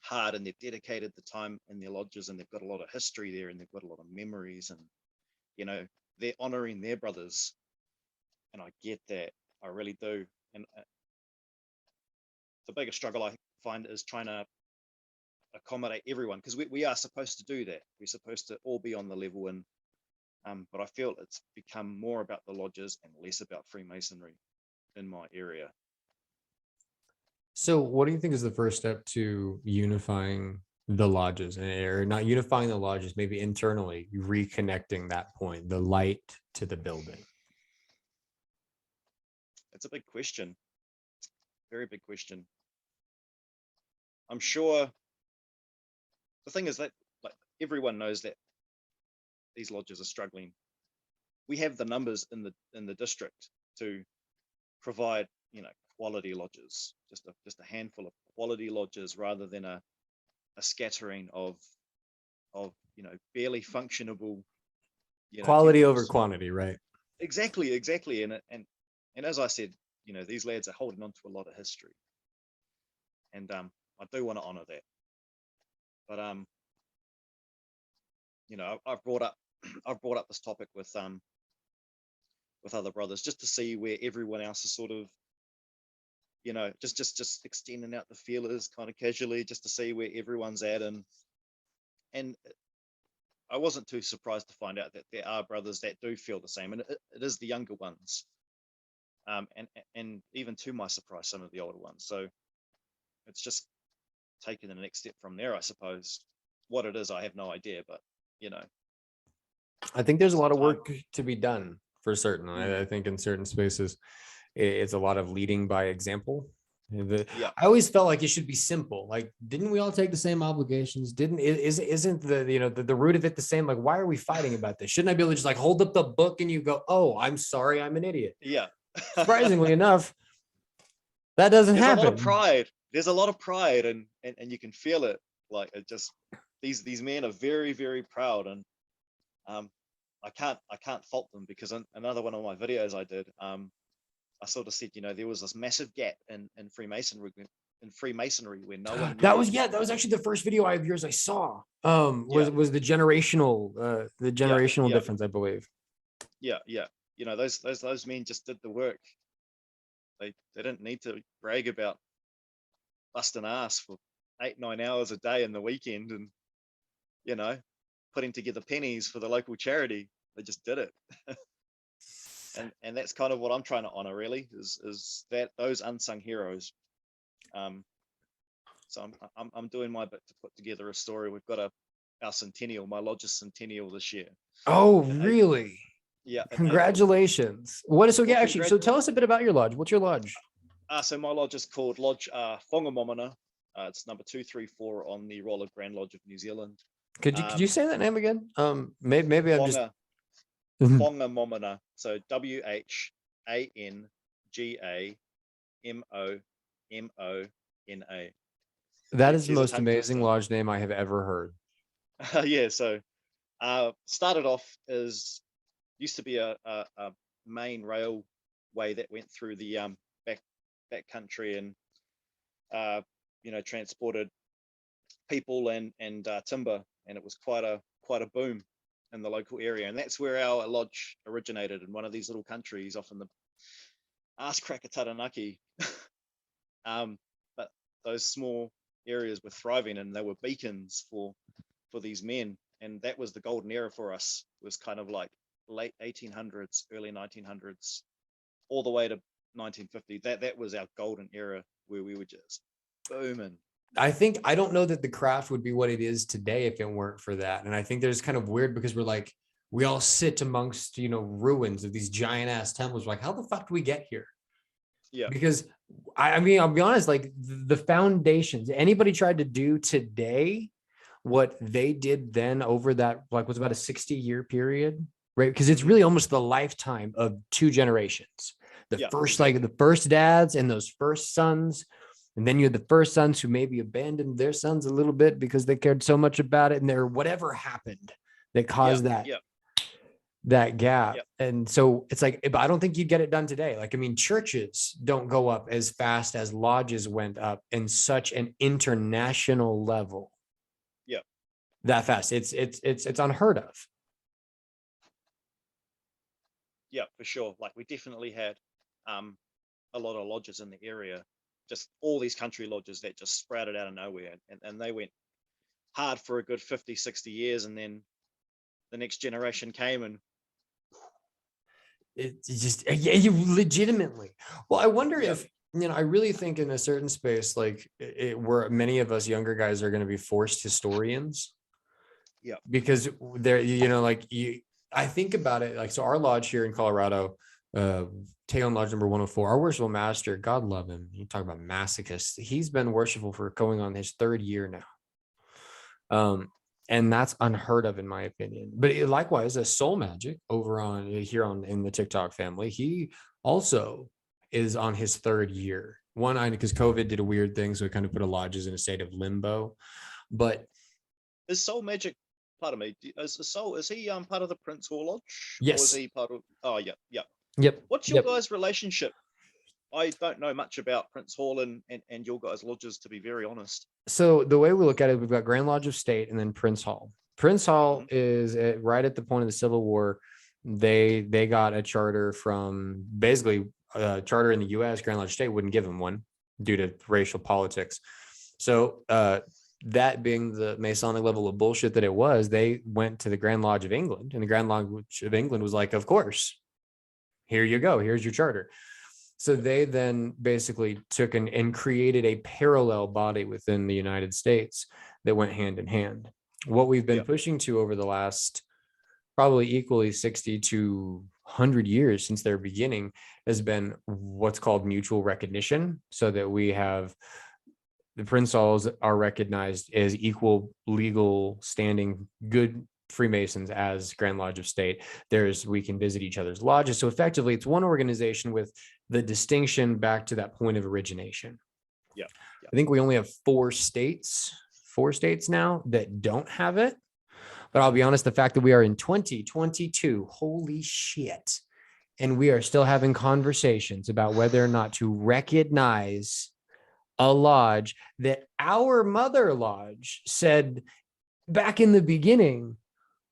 hard, and they've dedicated the time in their lodges, and they've got a lot of history there, and they've got a lot of memories, and you know they're honoring their brothers, and I get that. I really do. And the biggest struggle I find is trying to accommodate everyone, because we are supposed to do that. We're supposed to all be on the level, and But I feel it's become more about the lodges and less about Freemasonry in my area. So what do you think is the first step to unifying the lodges, or not unifying the lodges, maybe internally reconnecting that point, the light to the building? It's a big question, very big question. I'm sure the thing is that, like, everyone knows that these lodges are struggling. We have the numbers in the district to provide, quality lodges, just a handful of quality lodges, rather than a scattering of barely functionable, Quality over guilds. quantity, right? Exactly. And as I said, these lads are holding on to a lot of history, and I do want to honor that. But I've brought up this topic with other brothers, just to see where everyone else is sort of, just extending out the feelers kind of casually, just to see where everyone's at. And I wasn't too surprised to find out that there are brothers that do feel the same, and it is the younger ones, and even to my surprise, some of the older ones. So it's just taking the next step from there, I suppose. What it is, I have no idea, but I think there's a lot of time. work to be done for certain. I think in certain spaces, it's a lot of leading by example. Yeah, I always felt like it should be simple. Like, didn't we all take the same obligations? Isn't the root of it the same? Like, why are we fighting about this? Shouldn't I be able to just like hold up the book and you go, oh, I'm sorry, I'm an idiot? yeah. Surprisingly enough, that doesn't There's a happen. lot of pride. There's a lot of pride, and you can feel it. Like, it just, these men are very, very proud, and I can't fault them, because another one of my videos I did, I sort of said, there was this massive gap in Freemasonry where no one knew That anything. was actually the first video of yours I saw. Yeah, Was the generational yeah, difference, I believe. yeah. Those men just did the work. They didn't need to brag about busting ass for 8-9 hours a day in the weekend, and you know putting together pennies for the local charity. They just did it. And that's kind of what I'm trying to honor, really, is that those unsung heroes. So I'm doing my bit to put together a story. We've got our centennial, my lodge's centennial this year. Oh, In really? Yeah, in April. Congratulations. What is so? Well, Yeah, actually. So tell us a bit about your lodge. What's your lodge? So my lodge is called Lodge Whangamomana. It's number 234 on the Roll of Grand Lodge of New Zealand. Could you say that name again? Maybe I'm just Whangamomana. So WHANGAMOMONA. That is the There's a most tongue amazing twister. lodge name I have ever heard. Yeah. So started off as, used to be a main railway that went through the back country, and transported people and timber, and it was quite a boom in the local area. And that's where our lodge originated, in one of these little countries off in the ass crack of Taranaki. But those small areas were thriving, and they were beacons for these men. And that was the golden era for us. It was kind of like late 1800s, early 1900s, all the way to 1950. That was our golden era, where we were just booming. I don't know that the craft would be what it is today if it weren't for that. And I think there's kind of weird, because we all sit amongst, ruins of these giant ass temples. We're like, how the fuck do we get here? Yeah. Because I mean, I'll be honest, like the foundations, anybody tried to do today what they did then over that, like, was about a 60-year period, right? Because it's really almost the lifetime of 2 generations. Like the first dads and those first sons. And then you had the first sons who maybe abandoned their sons a little bit because they cared so much about it, and there, whatever happened that caused that gap. And so it's like, but I don't think you'd get it done today. Like, I mean, churches don't go up as fast as lodges went up in such an international level. Yeah. That fast. It's unheard of. Yeah, for sure. Like, we definitely had a lot of lodges in the area, just all these country lodges that just sprouted out of nowhere, and they went hard for a good 50-60 years, and then the next generation came and it's just, yeah, you legitimately. Well, I wonder Yeah, if, I really think in a certain space, like where many of us younger guys are going to be forced historians, yeah, because they're, like I think about it, like, so our lodge here in Colorado, uh, Taylor Lodge number 104, our worshipful master, God love him. You talk about masochist. He's been worshipful for going on his third year now. And that's unheard of in my opinion. But likewise, a Soul Magic over on here on in the TikTok family, he also is on his third year. One, because COVID did a weird thing, so it kind of put a lodges in a state of limbo. But is Soul Magic part of me? Is he part of the Prince Hall Lodge, or is yes, he part of? Oh yeah, yeah. yep, What's your yep. guys' relationship? I don't know much about Prince Hall and your guys' lodges, to be very honest. So the way we look at it, we've got Grand Lodge of State and then Prince Hall. Prince Hall Hmm. is right at the point of the Civil War. They got a charter from basically a charter in the U.S. Grand Lodge of State wouldn't give them one due to racial politics. So that being the Masonic level of bullshit that it was, they went to the Grand Lodge of England, and the Grand Lodge of England was like, "Of course, here you go. Here's your charter." So they then basically took and created a parallel body within the United States that went hand in hand. What we've been Yeah, pushing to over the last probably equally 60 to 100 years since their beginning has been what's called mutual recognition, so that we have the Prince Halls are recognized as equal legal standing good Freemasons as Grand Lodge of State. We can visit each other's lodges. So effectively, it's one organization with the distinction back to that point of origination. yeah, yeah. I think we only have four states now that don't have it. But I'll be honest, the fact that we are in 2022, holy shit. And we are still having conversations about whether or not to recognize a lodge that our mother lodge said back in the beginning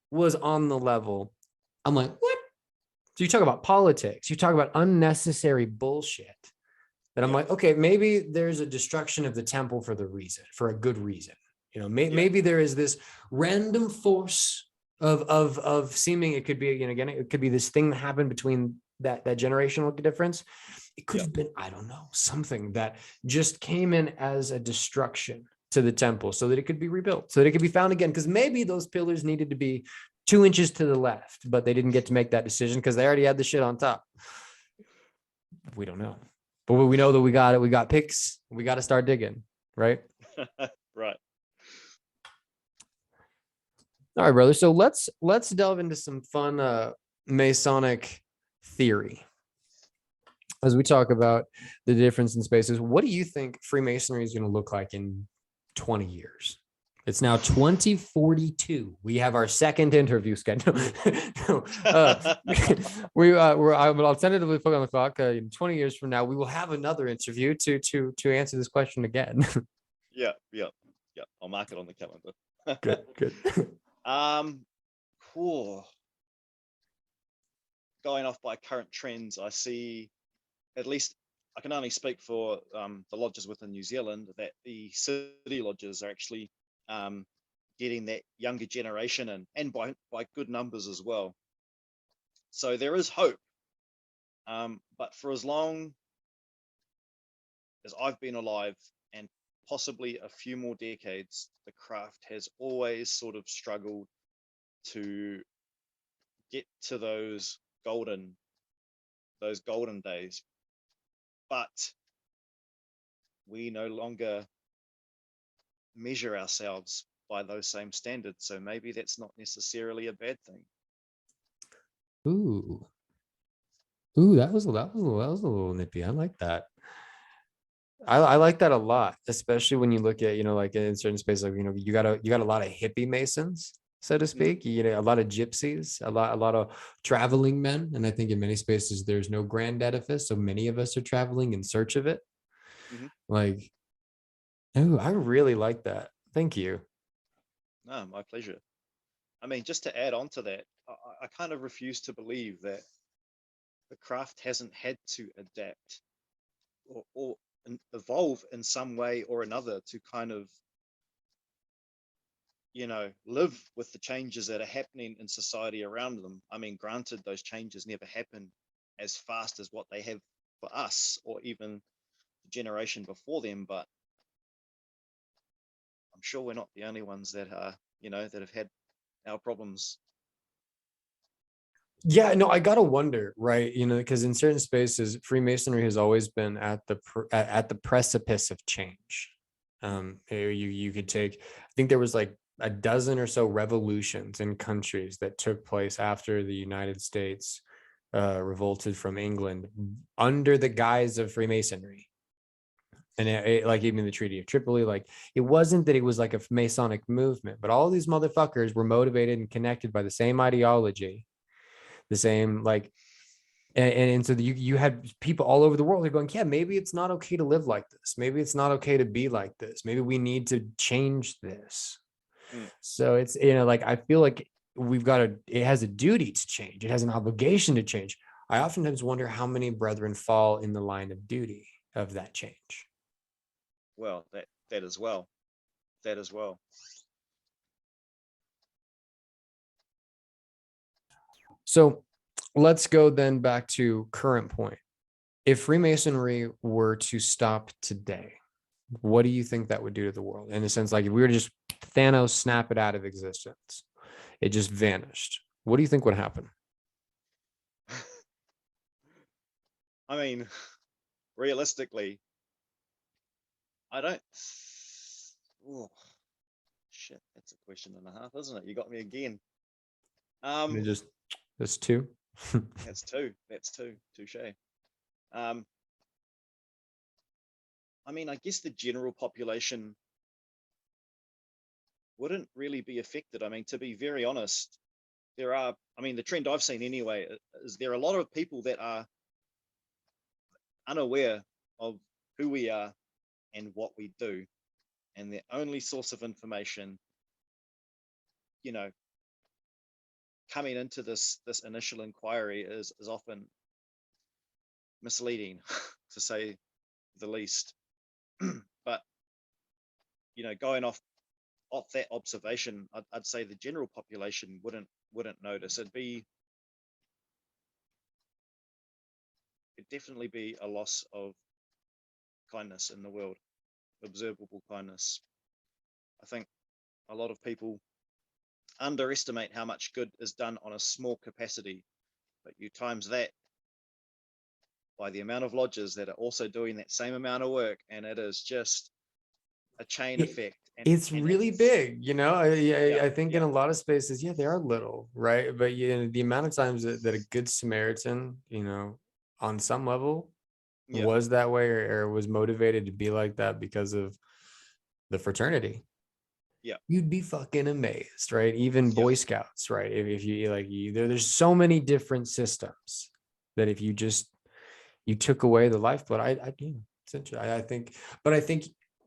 was on the level. I'm like, what? So you talk about politics, you talk about unnecessary bullshit. That I'm Yeah, like, okay, maybe there's a destruction of the temple for a good reason. yeah, Maybe there is this random force of seeming. It could be, again, it could be this thing that happened between that generational difference. It could yeah, have been, I don't know, something that just came in as a destruction to the temple so that it could be rebuilt, so that it could be found again. Because maybe those pillars needed to be 2 inches to the left, but they didn't get to make that decision because they already had the shit on top. We don't know. But we know that we got it. We got picks. We got to start digging, right? right. All right, brother. So let's delve into some fun Masonic theory as we talk about the difference in spaces. What do you think Freemasonry is going to look like in 20 years? It's now 2042. We have our second interview scheduled. I'll tentatively put on the clock. In 20 years from now, we will have another interview to answer this question again. Yeah, yeah, yeah. I'll mark it on the calendar. Good, good. Cool. Going off by current trends, I see, at least I can only speak for the lodges within New Zealand, that the city lodges are actually getting that younger generation and by good numbers as well. So there is hope. But for as long as I've been alive, and possibly a few more decades, the craft has always sort of struggled to get to those golden days. But we no longer measure ourselves by those same standards. So maybe that's not necessarily a bad thing. Ooh, that was a little nippy. I like that. I like that a lot, especially when you look at, like in certain spaces, like, you got a lot of hippie Masons, so to Mm-hmm. speak. A lot of gypsies, a lot of traveling men. And I think in many spaces there's no grand edifice. So many of us are traveling in search of it. Mm-hmm. Like, oh, I really like that. Thank you. No, my pleasure. I mean, just to add on to that, I kind of refuse to believe that the craft hasn't had to adapt or evolve in some way or another to kind of, live with the changes that are happening in society around them. I mean, granted, those changes never happen as fast as what they have for us, or even the generation before them. But I'm sure we're not the only ones that are, that have had our problems. Yeah, no, I gotta wonder, right? Because in certain spaces, Freemasonry has always been at the precipice of change. You could take, I think there was like a dozen or so revolutions in countries that took place after the United States revolted from England under the guise of Freemasonry. And like even the Treaty of Tripoli, like it wasn't that it was like a Masonic movement, but all these motherfuckers were motivated and connected by the same ideology, the same like, and so you had people all over the world who are going, yeah, maybe it's not okay to live like this, maybe it's not okay to be like this, maybe we need to change this. Mm. So it's like I feel like it has a duty to change, it has an obligation to change. I oftentimes wonder how many brethren fall in the line of duty of that change. Well, that as well. That as well. So let's go then back to current point. If Freemasonry were to stop today, what do you think that would do to the world? In a sense, like if we were to just Thanos snap it out of existence, it just vanished. What do you think would happen? I mean, realistically, I don't. Oh, shit, that's a question and a half, isn't it? You got me again. It just that's two. That's two. That's two. Touche. Um, I mean, I guess the general population wouldn't really be affected. I mean, to be very honest, the trend I've seen anyway is there are a lot of people that are unaware of who we are and what we do. And their only source of information, you know, coming into this initial inquiry is often misleading, to say the least. But going off that observation, I'd say the general population wouldn't notice. It'd definitely be a loss of kindness in the world, observable kindness. I think a lot of people underestimate how much good is done on a small capacity, but you times that by the amount of lodges that are also doing that same amount of work, and it is just a chain effect. It's really big, I think in Yeah, a lot of spaces, yeah, they are little, right? But the amount of times that a good Samaritan, on some level yeah, was that way, or was motivated to be like that because of the fraternity, yeah, you'd be fucking amazed, right? Even yeah, Boy Scouts, right? If you like, there's so many different systems that if you took away the lifeblood, it's interesting. I think, but I think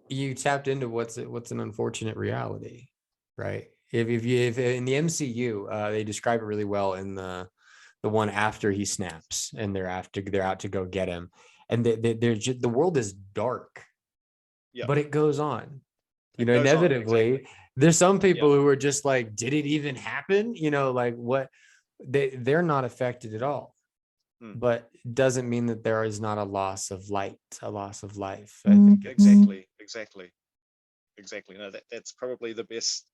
you tapped into what's an unfortunate reality, right? If in the MCU, they describe it really well in the one after he snaps and they're out to go get him, and they're just, the world is dark, yeah. but it goes on. It goes on, Inevitably, exactly. there's some Yeah, people who are just like, did it even happen? Like what they're not affected at all, mm, but doesn't mean that there is not a loss of light, a loss of life. I think it's exactly. No, that's probably the best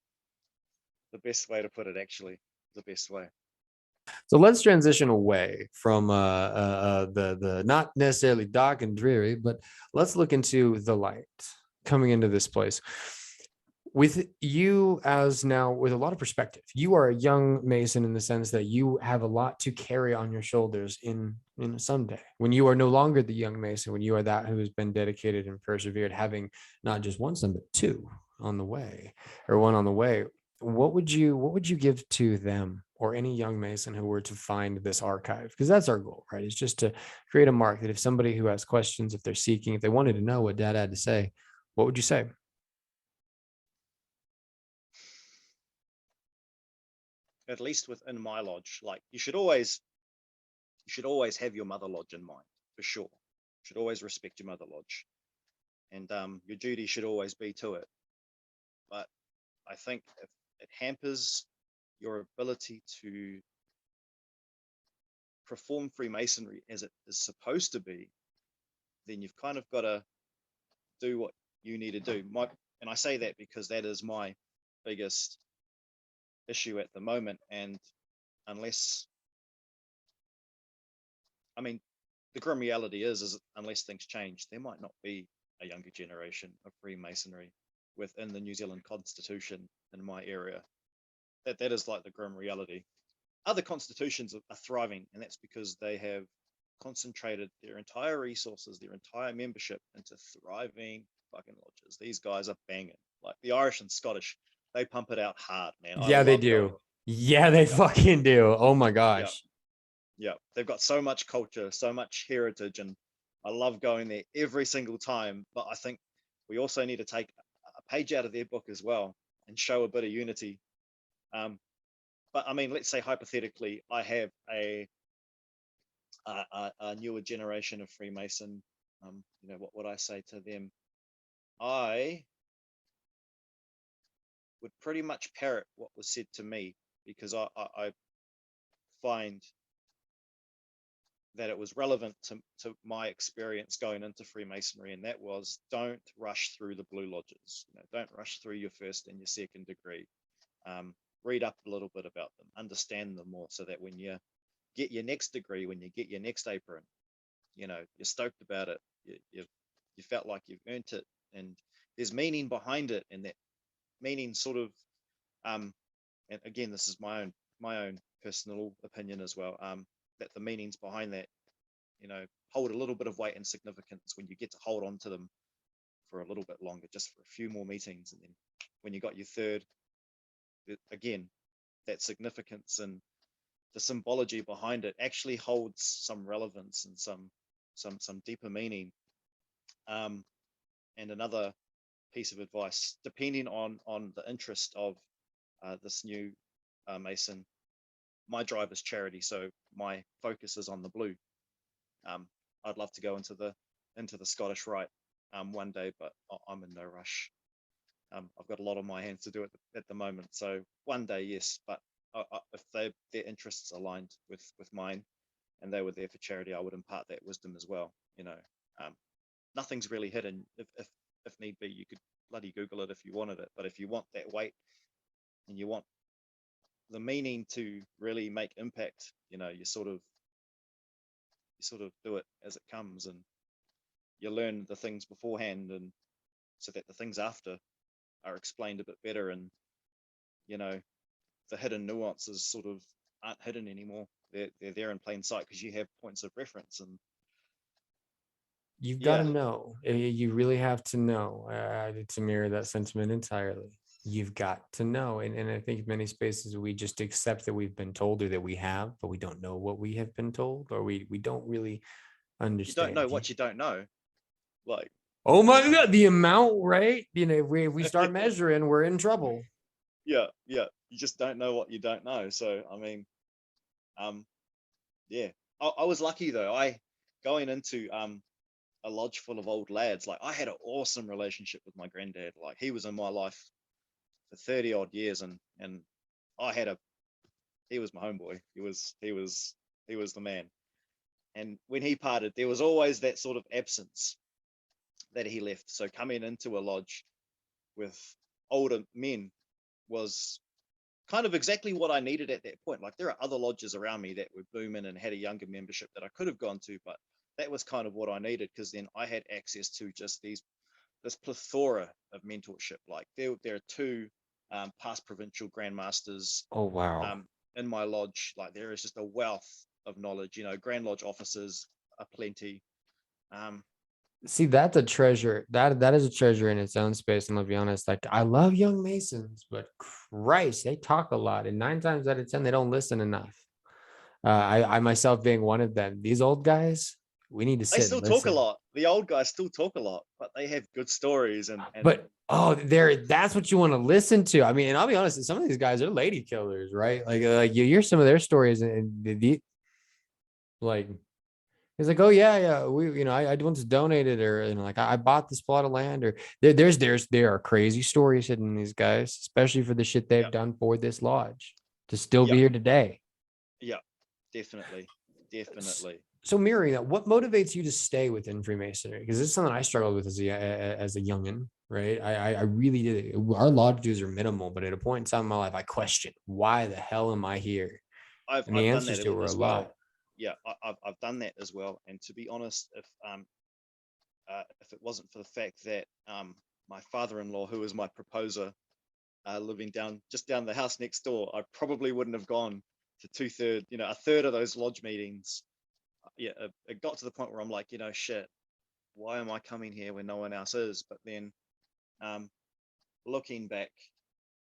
way to put it. Actually, the best way. so. Let's transition away from the not necessarily dark and dreary, but let's look into the light coming into this place. With you as now with a lot of perspective, you are a young Mason in the sense that you have a lot to carry on your shoulders in someday when you are no longer the young Mason, when you are that who has been dedicated and persevered, having not just one son but two on the way, or one on the way. What would you give to them or any young Mason who were to find this archive? Because that's our goal, right? It's just to create a mark that if somebody who has questions, if they're seeking, if they wanted to know what Dad had to say, what would you say? At least within my lodge, like you should always have your mother lodge in mind, for sure. You should always respect your mother lodge, and your duty should always be to it. But I think if it hampers your ability to perform Freemasonry as it is supposed to be, then you've kind of got to do what you need to do. And I say that because that is my biggest issue at the moment. And unless, I mean, the grim reality is unless things change, there might not be a younger generation of Freemasonry within the New Zealand Constitution in my area. That is like the grim reality. Other constitutions are thriving, and that's because they have concentrated their entire resources, their entire membership into thriving fucking lodges. These guys are banging. Like the Irish and Scottish, they pump it out hard, man. I Yeah, they love do. going. Yeah, they Yeah. fucking do. Oh my gosh. Yeah, they've got so much culture, so much heritage, and I love going there every single time. But I think we also need to take a page out of their book as well and show a bit of unity. But I mean, let's say hypothetically, I have a newer generation of Freemason. You know, what would I say to them? I would pretty much parrot what was said to me, because I find that it was relevant to my experience going into Freemasonry, and that was, don't rush through the Blue Lodges. You know, don't rush through your first and your second degree. Read up a little bit about them, understand them more, so that when you get your next degree, when you get your next apron, you know, you're stoked about it. You felt like you've earned it, and there's meaning behind it, and that meaning sort of, and again, this is my own personal opinion as well, that the meanings behind that, you know, hold a little bit of weight and significance when you get to hold on to them for a little bit longer, just for a few more meetings, and then when you got your third, again, that significance and the symbology behind it actually holds some relevance and some deeper meaning. And another piece of advice, depending on the interest of this new Mason, my drive is charity, so my focus is on the blue. I'd love to go into the Scottish Rite one day, but I'm in no rush. I've got a lot on my hands to do it at the moment, so one day, yes. But if their interests aligned with mine, and they were there for charity, I would impart that wisdom as well. You know, nothing's really hidden. If need be, you could bloody Google it if you wanted it. But if you want that weight, and you want the meaning to really make impact, you know, you sort of do it as it comes, and you learn the things beforehand, and so that the things after are explained a bit better, and you know, the hidden nuances sort of aren't hidden anymore. They're there in plain sight because you have points of reference. And You've got to know. You really have to know. To mirror that sentiment entirely. You've got to know. And I think many spaces we just accept that we've been told, or that we have, but we don't know what we have been told, or we don't really understand. You don't know what you don't know. Like, oh my God, the amount, right? You know, if we start measuring, we're in trouble. Yeah. You just don't know what you don't know. So, I mean, yeah, I was lucky though. Going into a lodge full of old lads, like I had an awesome relationship with my granddad. Like he was in my life for 30 odd years, and he was my homeboy. He was the man. And when he parted, there was always that sort of absence that he left. So coming into a lodge with older men was kind of exactly what I needed at that point. Like there are other lodges around me that were booming and had a younger membership that I could have gone to, but that was kind of what I needed, because then I had access to just this plethora of mentorship. Like there are two past provincial grandmasters. Oh wow. In my lodge, like there is just a wealth of knowledge. You know, Grand Lodge officers are plenty. See, that's a treasure. That is a treasure in its own space. And I'll be honest, like I love young Masons, but Christ, they talk a lot, and 9 times out of 10 they don't listen enough. I myself being one of them. These old guys, we need to sit. They still talk a lot. The old guys still talk a lot, but they have good stories. And but that's what you want to listen to. I mean, and I'll be honest, some of these guys are lady killers, right? Like you hear some of their stories, and like he's like, oh yeah, we, you know, I once donated, or you know, like I bought this plot of land, or there are crazy stories hidden in these guys, especially for the shit they've done for this lodge to still be here today. Yeah, definitely. definitely. So mirroring that, what motivates you to stay within Freemasonry? Because this is something I struggled with as a youngin, right? I really did. Our lodge dues are minimal, but at a point in time in my life, I questioned, why the hell am I here? And the I've done answers that to it were a as lot. well. Yeah, I've done that as well. And to be honest, if it wasn't for the fact that my father-in-law, who was my proposer, living just down the house next door, I probably wouldn't have gone to a third of those lodge meetings. Yeah, it got to the point where I'm like, shit, why am I coming here when no one else is? But then, looking back,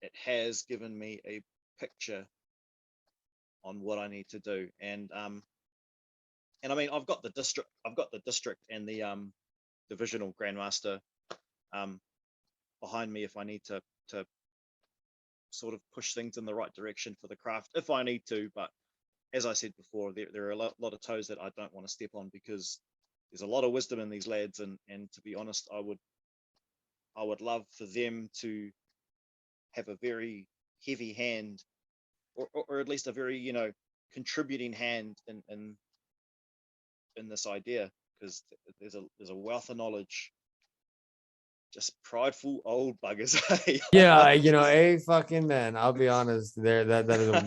it has given me a picture on what I need to do. And I mean, I've got the district and the divisional grandmaster behind me if I need to sort of push things in the right direction for the craft if I need to. But as I said before, there are a lot of toes that I don't want to step on, because there's a lot of wisdom in these lads, and to be honest, I would love for them to have a very heavy hand, or at least a very contributing hand in this idea, because there's a wealth of knowledge. Just prideful old buggers. Yeah, a fucking man. I'll be honest. There, that is a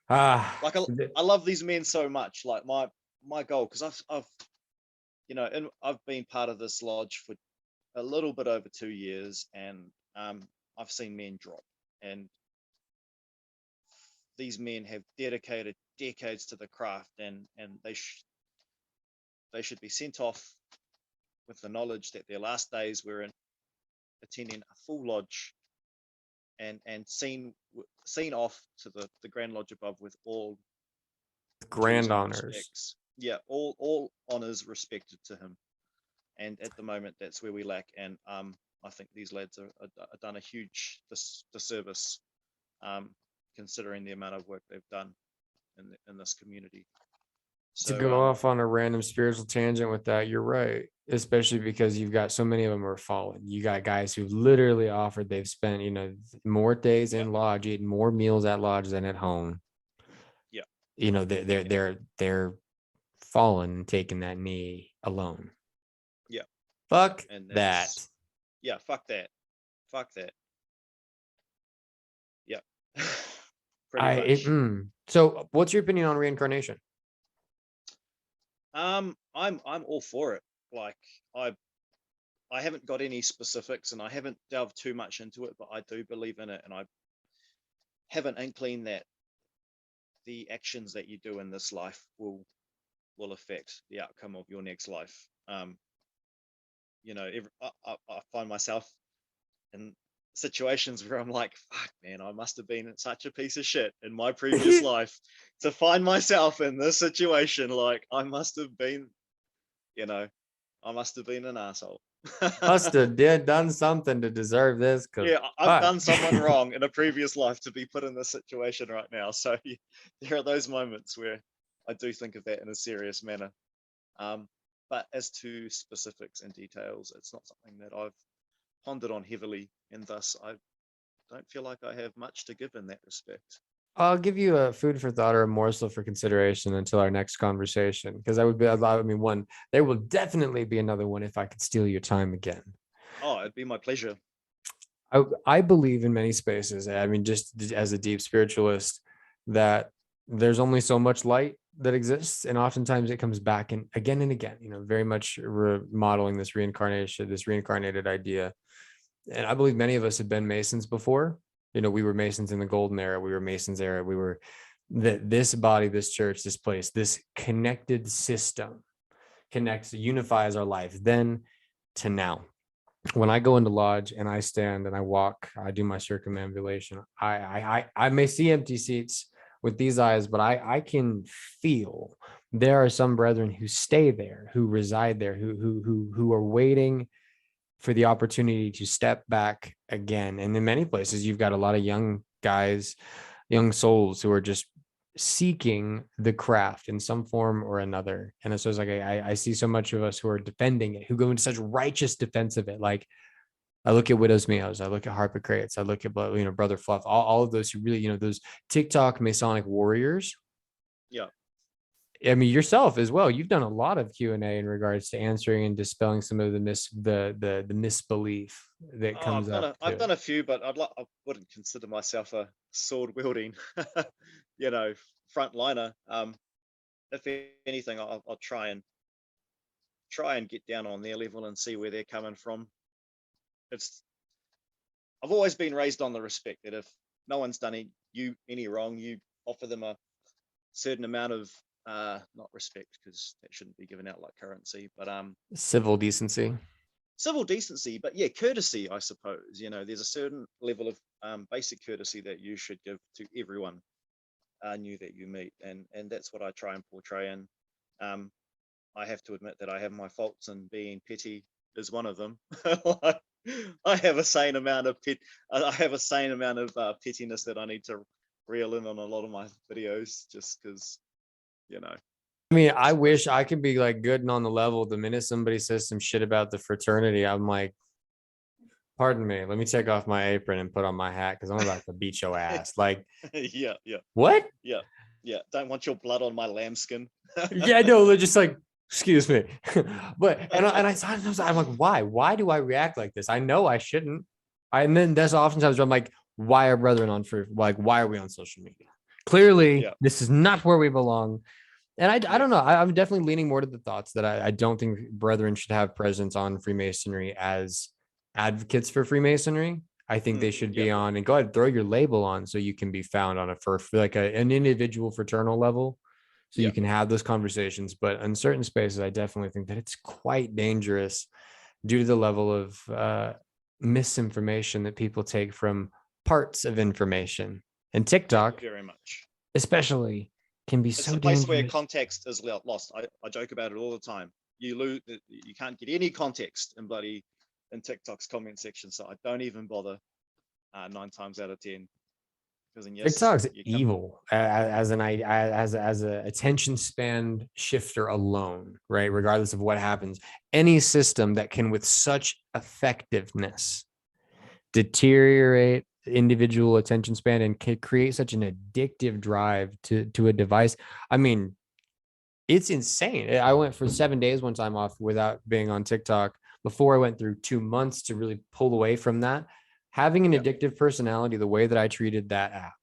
like I love these men so much. Like my goal, because I've been part of this lodge for a little bit over 2 years, and I've seen men drop, and these men have dedicated decades to the craft, and they should be sent off with the knowledge that their last days were in attending a full lodge, and seen off to the Grand Lodge above with all grand dues and honors. respects. Yeah, all honors respected to him. And at the moment, that's where we lack. And I think these lads are done a huge disservice, considering the amount of work they've done in this community. To go off on a random spiritual tangent with that, you're right. Especially because you've got so many of them are fallen. You got guys who've literally offered, they've spent, more days in lodge, eating more meals at lodge than at home. Yeah. They're fallen, taking that knee alone. Yeah. Fuck and that. Yeah, fuck that. Fuck that. Yeah. Pretty much. So what's your opinion on reincarnation? I'm all for it. Like I haven't got any specifics, and I haven't delved too much into it, but I do believe in it, and I have an inkling that the actions that you do in this life will affect the outcome of your next life. I find myself in situations where I'm like, fuck, man, I must have been such a piece of shit in my previous life to find myself in this situation. Like, I must have been an asshole. Must have done something to deserve this. Yeah, I've done someone wrong in a previous life to be put in this situation right now. So there are those moments where I do think of that in a serious manner. But as to specifics and details, it's not something that I've pondered on heavily, and thus I don't feel like I have much to give in that respect. I'll give you a food for thought or a morsel for consideration until our next conversation, because one, there will definitely be another one if I could steal your time again. Oh, it'd be my pleasure. I believe in many spaces. I mean, just as a deep spiritualist, that there's only so much light that exists, and oftentimes it comes back and again, very much remodeling this reincarnation, this reincarnated idea. And I believe many of us have been Masons before. We were Masons in the golden era. We were Masons era. We were this body, this church, this place, this connected system unifies our life then to now. When I go into lodge and I stand and I walk, I do my circumambulation. I may see empty seats with these eyes, but I can feel there are some brethren who stay there, who reside there, who are waiting for the opportunity to step back again. And in many places, you've got a lot of young guys, young souls who are just seeking the craft in some form or another. And so it's like, I see so much of us who are defending it, who go into such righteous defense of it. Like I look at Widowsmeos, I look at Harpocrates, I look at, Brother Fluff, all of those who really, those TikTok Masonic warriors. Yeah. I mean, yourself as well. You've done a lot of Q&A in regards to answering and dispelling some of the the misbelief that Oh, comes up I've to done it. a few, but I wouldn't consider myself a sword wielding, you know, frontliner. If anything, I'll try and get down on their level and see where they're coming from. It's I've always been raised on the respect that if no one's done any wrong, you offer them a certain amount of not respect, because that shouldn't be given out like currency, but Civil decency. civil decency, but yeah, courtesy, I suppose. You know, there's a certain level of basic courtesy that you should give to everyone new that you meet, and that's what I try and portray. And I have to admit that I have my faults, and being petty is one of them. I have a sane amount of pettiness that I need to reel in on a lot of my videos, just because, you know. I mean, I wish I could be like good and on the level. The minute somebody says some shit about the fraternity, I'm like, pardon me, let me take off my apron and put on my hat because I'm about to beat your ass. Like, Yeah, what? yeah. Don't want your blood on my lambskin. Yeah, no, they're just like, excuse me. But and I sometimes I'm like, why? Why do I react like this? I know I shouldn't. And then that's oftentimes where I'm like, why are brethren on for like why are we on social media? Clearly, Yeah, this is not where we belong. And I yeah. don't know. I'm definitely leaning more to the thoughts that I don't think brethren should have presence on Freemasonry as advocates for Freemasonry. I think they should Yeah, be on and go ahead and throw your label on so you can be found on for like an individual fraternal level. So yeah. you can have those conversations. But in certain spaces, I definitely think that it's quite dangerous due to the level of misinformation that people take from parts of information. And TikTok, Very much. especially, can be It's so a place where dangerous. context is lost. I joke about it all the time. You can't get any context in TikTok's comment section, so I don't even bother 9 times out of 10. Because yes, TikTok's you come. evil as a attention span shifter alone, right? Regardless of what happens, any system that can with such effectiveness deteriorate individual attention span and can create such an addictive drive to a device. I mean, it's insane. I went for 7 days one time off without being on TikTok before I went through 2 months to really pull away from that. Having an Yeah, addictive personality, the way that I treated that app,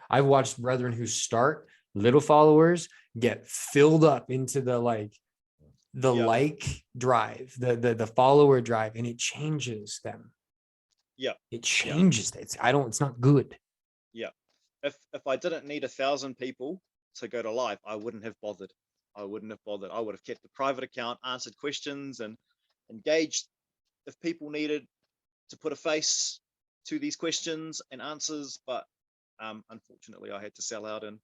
I've watched brethren who start little followers get filled up into the yeah, like drive, the follower drive, and it changes them. yeah, It yeah, changes. It's not good. yeah. If I didn't need 1,000 people to go to live, I wouldn't have bothered. I wouldn't have bothered. I would have kept a private account, answered questions, and engaged if people needed to put a face to these questions and answers. But unfortunately, I had to sell out and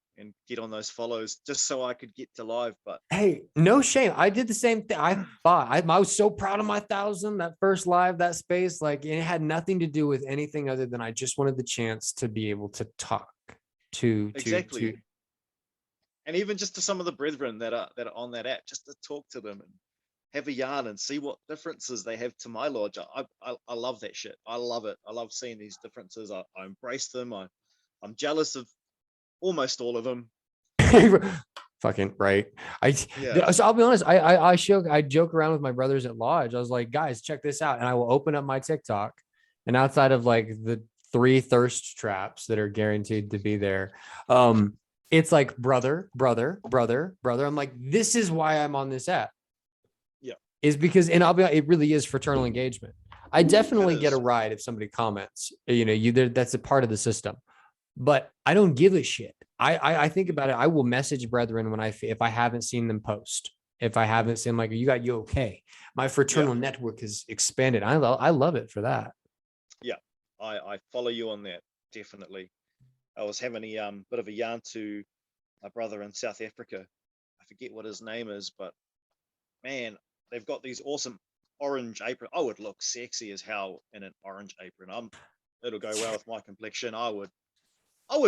get on those follows just so I could get to live. But Hey, no shame. I did the same thing. I was so proud of my 1,000, that first live, that space. Like it had nothing to do with anything other than I just wanted the chance to be able to talk to. exactly, and even just to some of the brethren that are on that app, just to talk to them and have a yarn and see what differences they have to my lodge. I love that shit. I love it. I love seeing these differences. I embrace them. I'm jealous of almost all of them. Fucking right. Yeah, So I'll be honest. I joke around with my brothers at lodge. I was like, guys, check this out, and I will open up my TikTok, and outside of like the 3 thirst traps that are guaranteed to be there, it's like brother. I'm like, this is why I'm on this app. yeah, Is because, and it really is fraternal engagement. I it definitely get a is. ride if somebody comments. You there. That's a part of the system, but I don't give a shit. I think about it. I will message brethren if I haven't seen them post. If I haven't seen like you okay. My Yeah, fraternal network has expanded. I love it for that. yeah. I follow you on that, definitely. I was having a bit of a yarn to a brother in South Africa. I forget what his name is, but man, they've got these awesome orange apron. I would look sexy as hell in an orange apron. It'll go well with my complexion. I would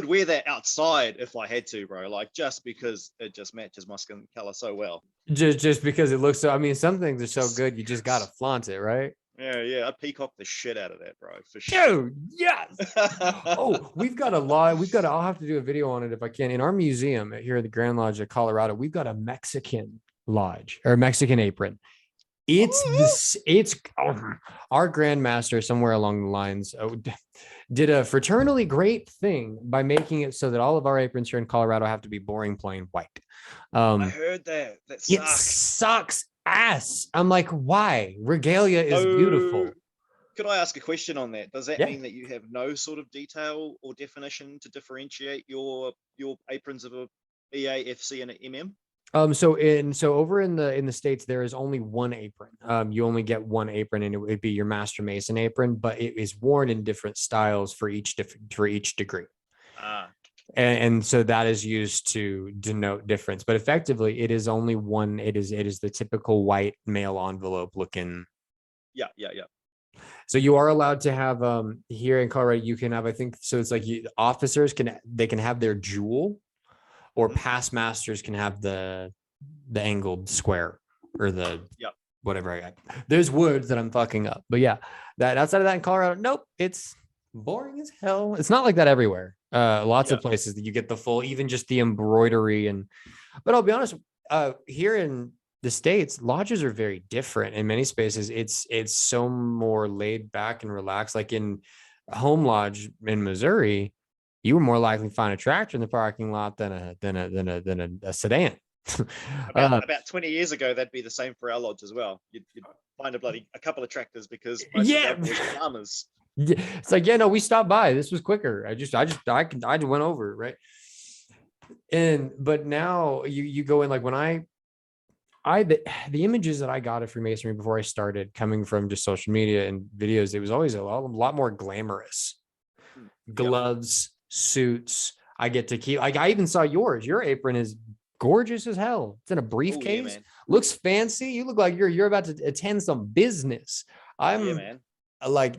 wear that outside if I had to, bro. Like just because it just matches my skin color so well. Just because it looks so. I mean, some things are so good, you just gotta flaunt it, right? Yeah. I'd peacock the shit out of that, bro, for sure. Dude, yes. Oh, we've got a lot. I'll have to do a video on it if I can. In our museum here at the Grand Lodge of Colorado, we've got a Mexican lodge or Mexican apron. Our grandmaster somewhere along the lines did a fraternally great thing by making it so that all of our aprons here in Colorado have to be boring plain white. I heard that. That It sucks. sucks ass. I'm like, why? Regalia is beautiful. Could I ask a question on that? Does that Yeah. mean that you have no sort of detail or definition to differentiate your aprons of a EA, FC, and an MM? So over in the States, there is only one apron. You only get one apron, and it would be your Master Mason apron, but it is worn in different styles for each degree. And so that is used to denote difference. But effectively, it is only one. It is the typical white mail envelope looking. Yeah. So you are allowed to have here in Colorado, you can have, I think, so it's like officers can have their jewel, or past masters can have the angled square or the whatever I got. There's words that I'm fucking up, but yeah, that outside of that in Colorado, nope, it's boring as hell. It's not like that everywhere. Lots of places that you get the full, even just the embroidery but I'll be honest, here in the States, lodges are very different. In many spaces, it's so more laid back and relaxed. Like in Home Lodge in Missouri, you were more likely to find a tractor in the parking lot than a sedan. About 20 years ago, that'd be the same for our lodge as well. You'd find a couple of tractors because most of our boys are farmers. Yeah, it's like, no, we stopped by. This was quicker. I just went over, right? But now you go in, like when the images that I got of Freemasonry before I started, coming from just social media and videos, it was always a lot more glamorous. Gloves, suits. I get to keep, like, I even saw yours. Your apron is gorgeous as hell. It's in a briefcase. Yeah, looks fancy. You look like you're about to attend some business. Man. Like,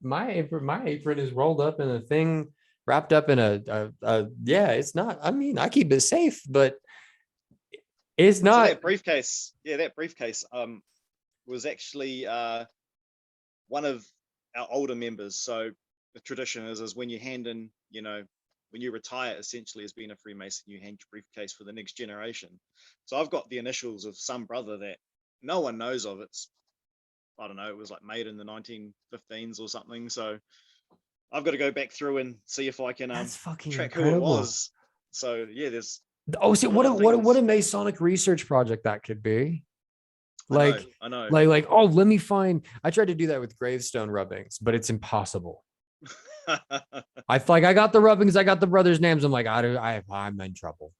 my apron is rolled up in a thing, wrapped up in it's not, I mean, I keep it safe, but it's not. So that briefcase was actually one of our older members. So the tradition is when you hand in, when you retire, essentially as being a Freemason, you hand your briefcase for the next generation. So I've got the initials of some brother that no one knows of. I don't know, it was like made in the 1915s or something. So I've got to go back through and see if I can track who it was. So yeah, there's. Oh, see, what a Masonic research project that could be. Like, I know. Like, oh, let me find. I tried to do that with gravestone rubbings, but it's impossible. I got the rubbings, I got the brothers' names. I'm like, I'm in trouble.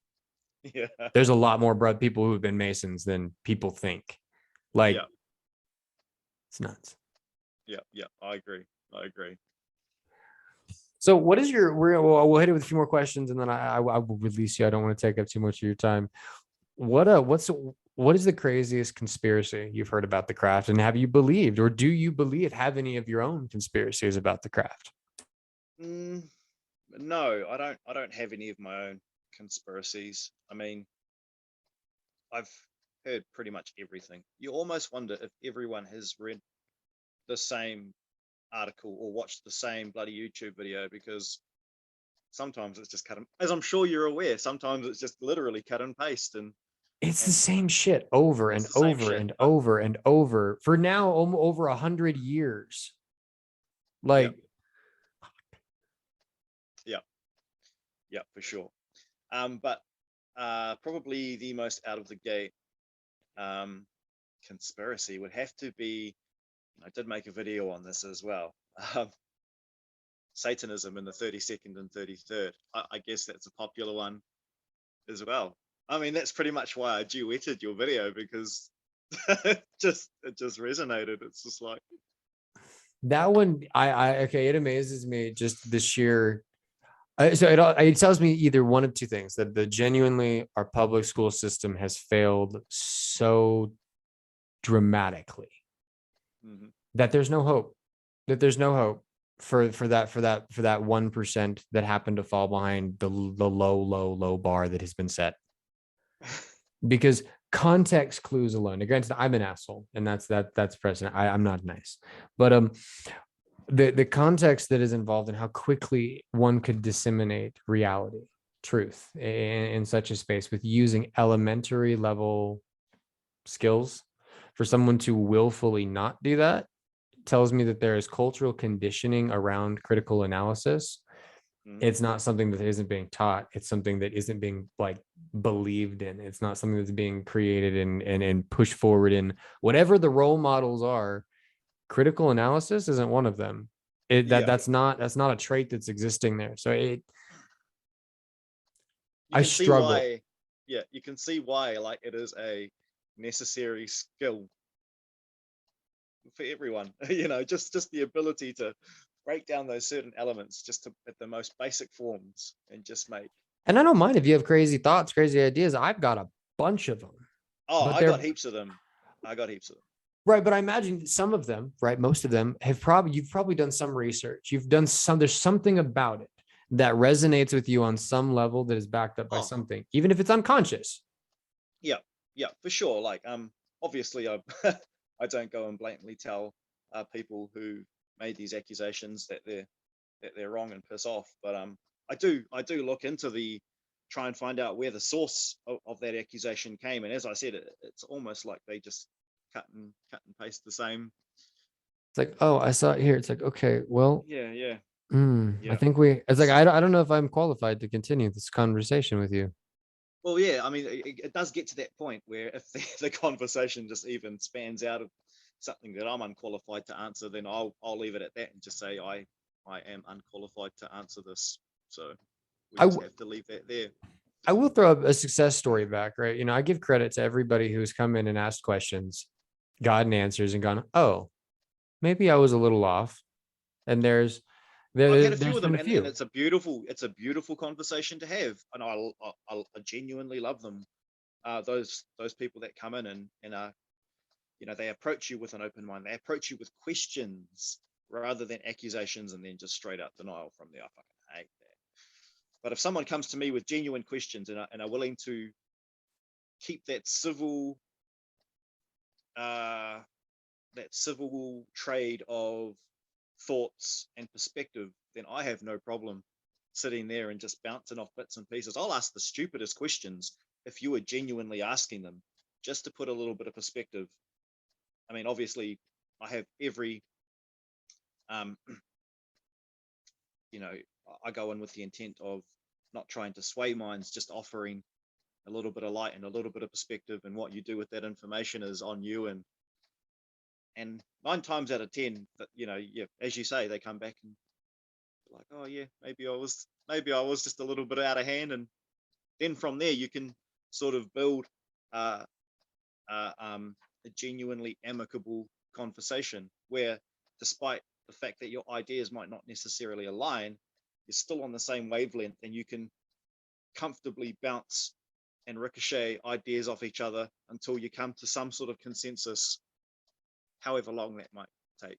Yeah. There's a lot more people who have been Masons than people think. Like, it's nuts. Yeah, I agree. So what is we'll hit it with a few more questions and then I will release you. I don't want to take up too much of your time. What is the craziest conspiracy you've heard about the craft, and have you believed, or do you have any of your own conspiracies about the craft? No, I don't have any of my own conspiracies. I mean, I've heard pretty much everything. You almost wonder if everyone has read the same article or watched the same bloody YouTube video, because sometimes it's just cut and, as I'm sure you're aware, sometimes it's just literally cut and paste, and it's the same shit over and over and over and over for now over 100 years. Like, yeah, for sure. But probably the most out of the gate conspiracy would have to be, I did make a video on this as well, Satanism in the 32nd and 33rd. I guess that's a popular one as well. I mean, that's pretty much why I duetted your video, because it just resonated. It's just like that one. It amazes me just the sheer. So it tells me either one of two things: that genuinely our public school system has failed so dramatically that there's no hope. That there's no hope for that 1% that happened to fall behind the low bar that has been set. Because context clues alone. Now, granted, I'm an asshole, and that's present. I'm not nice, but the context that is involved in how quickly one could disseminate reality, truth in such a space with using elementary level skills, for someone to willfully not do that tells me that there is cultural conditioning around critical analysis. It's not something that isn't being taught. It's something that isn't being like believed in. It's not something that's being created and pushed forward in whatever the role models are. Critical analysis isn't one of them. That's not a trait that's existing there. So I struggle. Why, yeah, you can see why like it is a necessary skill for everyone. Just the ability to break down those certain elements just to at the most basic forms and just make. And I don't mind if you have crazy thoughts, crazy ideas. I've got a bunch of them. Oh, I got heaps of them. Right, but I imagine some of them, right, most of them you've probably done some research. There's something about it that resonates with you on some level that is backed up by something, even if it's unconscious. Yeah, for sure. Like, obviously I I don't go and blatantly tell people who made these accusations that they're wrong and piss off, but I do look into try and find out where the source of that accusation came, and as I said, it's almost like they just cut and paste the same. It's like, oh, I saw it here. It's like, okay, well, yeah. I think it's like, I don't know if I'm qualified to continue this conversation with you. Well, yeah, I mean, it does get to that point where if the conversation just even spans out of something that I'm unqualified to answer, then I'll leave it at that and just say I am unqualified to answer this. So we just have to leave that there. I will throw a success story back, right? I give credit to everybody who's come in and asked questions, gotten answers, and gone, oh, maybe I was a little off. And I've had a few of them, and it's a beautiful conversation to have, and I genuinely love them. Those people that come in and they approach you with an open mind. They approach you with questions rather than accusations and then just straight out denial from there. I fucking hate that. But if someone comes to me with genuine questions and are willing to keep that civil trade of thoughts and perspective, then I have no problem sitting there and just bouncing off bits and pieces. I'll ask the stupidest questions if you are genuinely asking them, just to put a little bit of perspective. I mean, obviously, I have every, I go in with the intent of not trying to sway minds, just offering a little bit of light and a little bit of perspective, and what you do with that information is on you. And 9 times out of 10, as you say, they come back and like, oh yeah, maybe I was just a little bit out of hand, and then from there you can sort of build a genuinely amicable conversation where, despite the fact that your ideas might not necessarily align, you're still on the same wavelength, and you can comfortably bounce and ricochet ideas off each other until you come to some sort of consensus, however long that might take.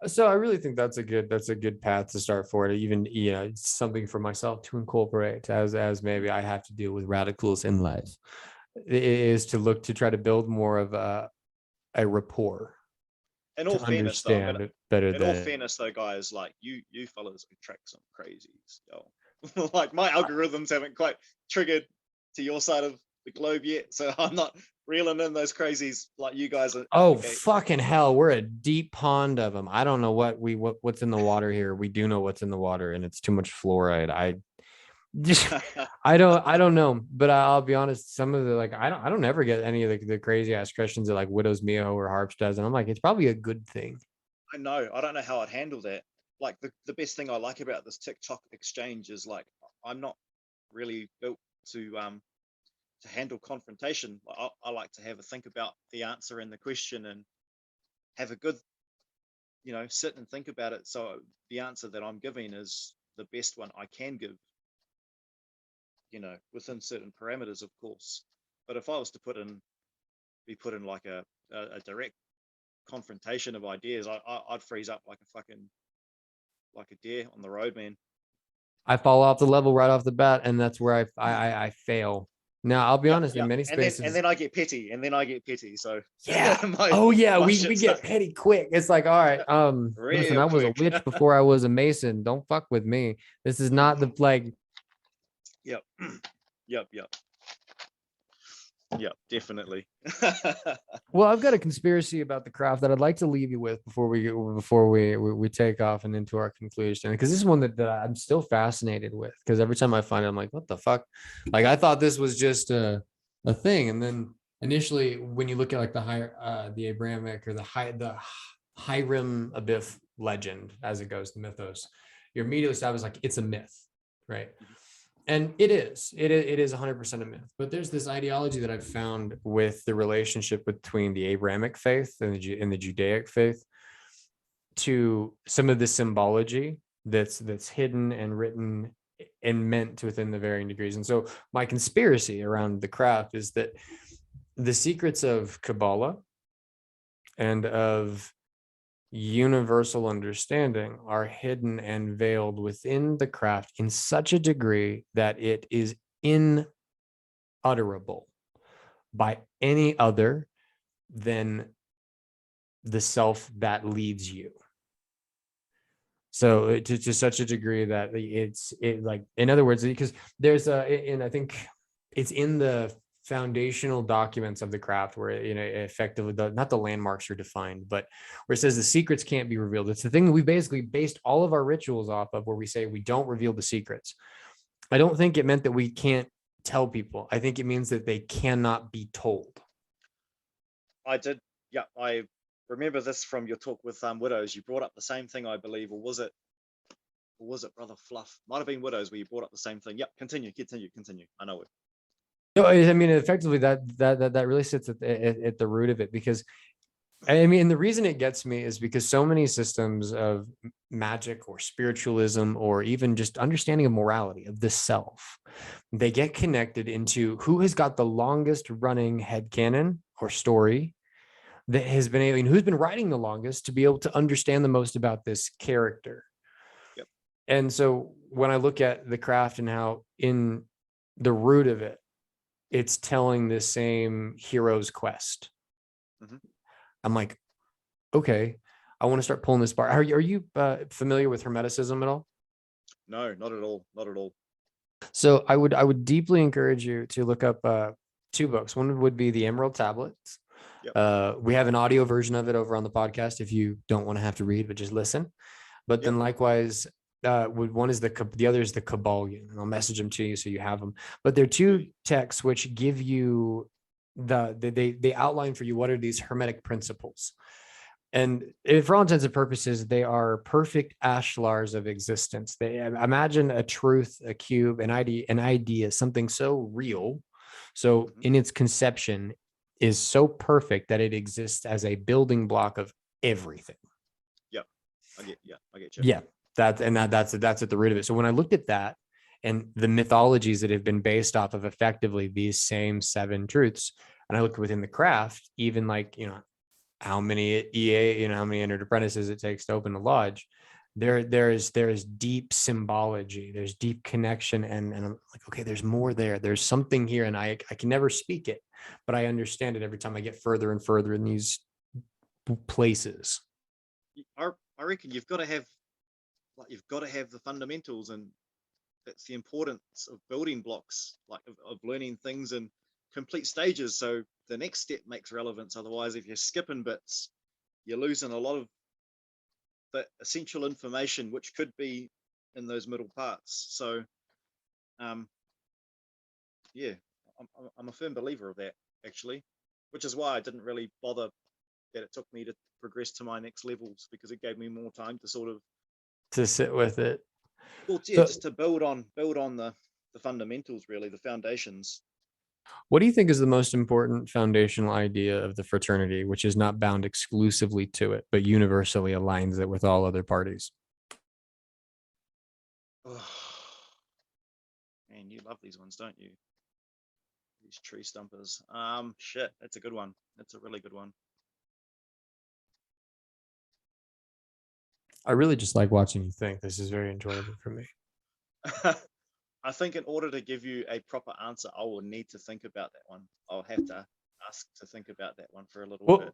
So I really think that's a good path to start for it. Even, it's something for myself to incorporate as maybe I have to deal with radicals in life, is to look to try to build more of a rapport. In all fairness, though, guys, like you fellas attract some crazies, yo. Like my algorithms haven't quite triggered to your side of the globe yet, so I'm not reeling in those crazies like you guys are. Oh, fucking hell, we're a deep pond of them. I don't know what's in the water here. We do know what's in the water, and it's too much fluoride. I don't know, but I'll be honest, some of the, like, I don't ever get any of the crazy ass questions that like WidowsTama or Harps does, and I'm like, it's probably a good thing. I know, I don't know how I'd handle that. Like the best thing I like about this TikTok exchange is, like, I'm not really built to handle confrontation. I like to have a think about the answer and the question and have a good, sit and think about it, so the answer that I'm giving is the best one I can give, within certain parameters, of course. But if I was to be put in like a direct confrontation of ideas, I'd freeze up like a deer on the road, man. I fall off the level right off the bat, and that's where I fail. Now, I'll be Yep, honest, in yep. many And then spaces, I get petty, and then I get petty. So yeah. my Oh yeah, my we shit get start petty quick. It's like, all right, listen, real I was a quick. witch before I was a mason. Don't fuck with me. This is not the like. Yep, yep, yep, yep. Definitely. Well, I've got a conspiracy about the craft that I'd like to leave you with before we take off and into our conclusion, because this is one that I'm still fascinated with, because every time I find it, I'm like, what the fuck? Like, I thought this was just a thing, and then initially when you look at like the Abrahamic or the Hiram Abiff legend as it goes, the mythos, you're immediately established like it's a myth, right? And it is 100% a myth, but there's this ideology that I've found with the relationship between the Abrahamic faith and the Judaic faith to some of the symbology that's hidden and written and meant within the varying degrees. And so my conspiracy around the craft is that the secrets of Kabbalah and of universal understanding are hidden and veiled within the craft in such a degree that it is inutterable by any other than the self that leads you. So to such a degree that it like, in other words, because there's and I think it's in the foundational documents of the craft where, effectively not the landmarks are defined, but where it says the secrets can't be revealed. It's the thing that we basically based all of our rituals off of, where we say we don't reveal the secrets. I don't think it meant that we can't tell people. I think it means that they cannot be told. I did. Yeah, I remember this from your talk with Widows. You brought up the same thing, I believe, or was it Brother Fluff? Might have been Widows where you brought up the same thing. Yep, continue. I know it. No, I mean, effectively that really sits at the root of it, because I mean, the reason it gets me is because so many systems of magic or spiritualism or even just understanding of morality, of the self, they get connected into who has got the longest running headcanon or story that has been able, who's been writing the longest to be able to understand the most about this character. Yep. And so when I look at the craft and how in the root of it, it's telling the same hero's quest. Mm-hmm. I'm like, okay, I want to start pulling this bar. Are you familiar with Hermeticism at all? No, not at all. Not at all. So I would deeply encourage you to look up two books. One would be the Emerald Tablets. Yep. We have an audio version of it over on the podcast if you don't want to have to read, but just listen. But then likewise, one is the other is the Kabbalion, and I'll message them to you so you have them. But they're two texts which give you they outline for you what are these hermetic principles. And for all intents and purposes, they are perfect ashlars of existence. They imagine a truth, a cube, an idea, something so real, so in its conception is so perfect that it exists as a building block of everything. I get you. Yeah, that's at the root of it. So when I looked at that and the mythologies that have been based off of effectively these same 7 truths, and I looked within the craft, even like, how many EA, how many entered apprentices it takes to open a lodge, there's deep symbology, there's deep connection, and I'm like, okay, there's more there. There's something here, and I can never speak it, but I understand it every time I get further and further in these places. I reckon you've got to have the fundamentals, and that's the importance of building blocks, like of learning things in complete stages, so the next step makes relevance. Otherwise, if you're skipping bits, you're losing a lot of the essential information which could be in those middle parts. So yeah, I'm a firm believer of that, actually, which is why I didn't really bother that it took me to progress to my next levels, because it gave me more time to sort of sit with it. Well, yeah, so, just to build on the fundamentals, really, the foundations. What do you think is the most important foundational idea of the fraternity, which is not bound exclusively to it, but universally aligns it with all other parties? Oh, man, you love these ones, don't you? These tree stumpers. Shit, that's a good one. That's a really good one. I really just like watching you think. This is very enjoyable for me. I think in order to give you a proper answer, I will need to think about that one. I'll have to ask to think about that one for a little bit.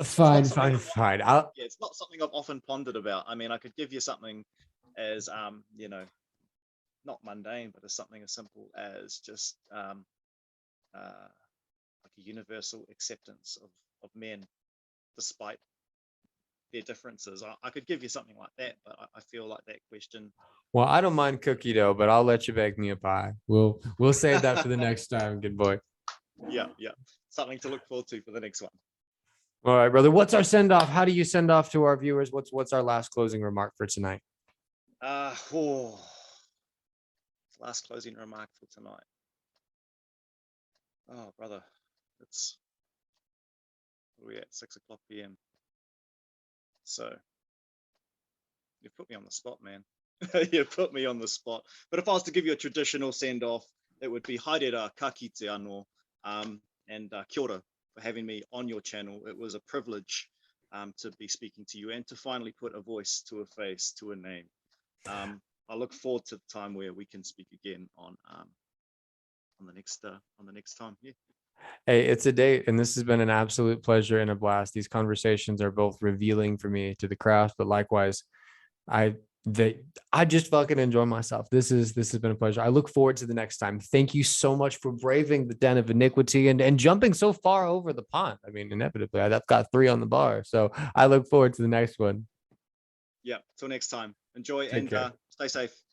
Fine. Yeah, it's not something I've often pondered about. I mean, I could give you something as not mundane, but as something as simple as just like a universal acceptance of men despite their differences. I could give you something like that, but I feel like that question. Well, I don't mind cookie dough, but I'll let you bake me a pie. We'll save that for the next time. Good boy. Yeah, something to look forward to for the next one. All right, brother. What's our send off? How do you send off to our viewers? What's our last closing remark for tonight? Last closing remark for tonight. Oh, brother, it's what are we at 6:00 p.m. So you put me on the spot, man. You put me on the spot. But if I was to give you a traditional send off, it would be haere ka kite anō, and kia ora for having me on your channel. It was a privilege to be speaking to you and to finally put a voice to a face to a name. I look forward to the time where we can speak again on the next time. Yeah. Hey, it's a date, and this has been an absolute pleasure and a blast. These conversations are both revealing for me to the craft, but likewise, I just fucking enjoy myself. This has been a pleasure. I look forward to the next time. Thank you so much for braving the den of iniquity and jumping so far over the pond. I mean, inevitably, I've got 3 on the bar, so I look forward to the next one. Yeah. Till next time. Enjoy Take and care. stay safe.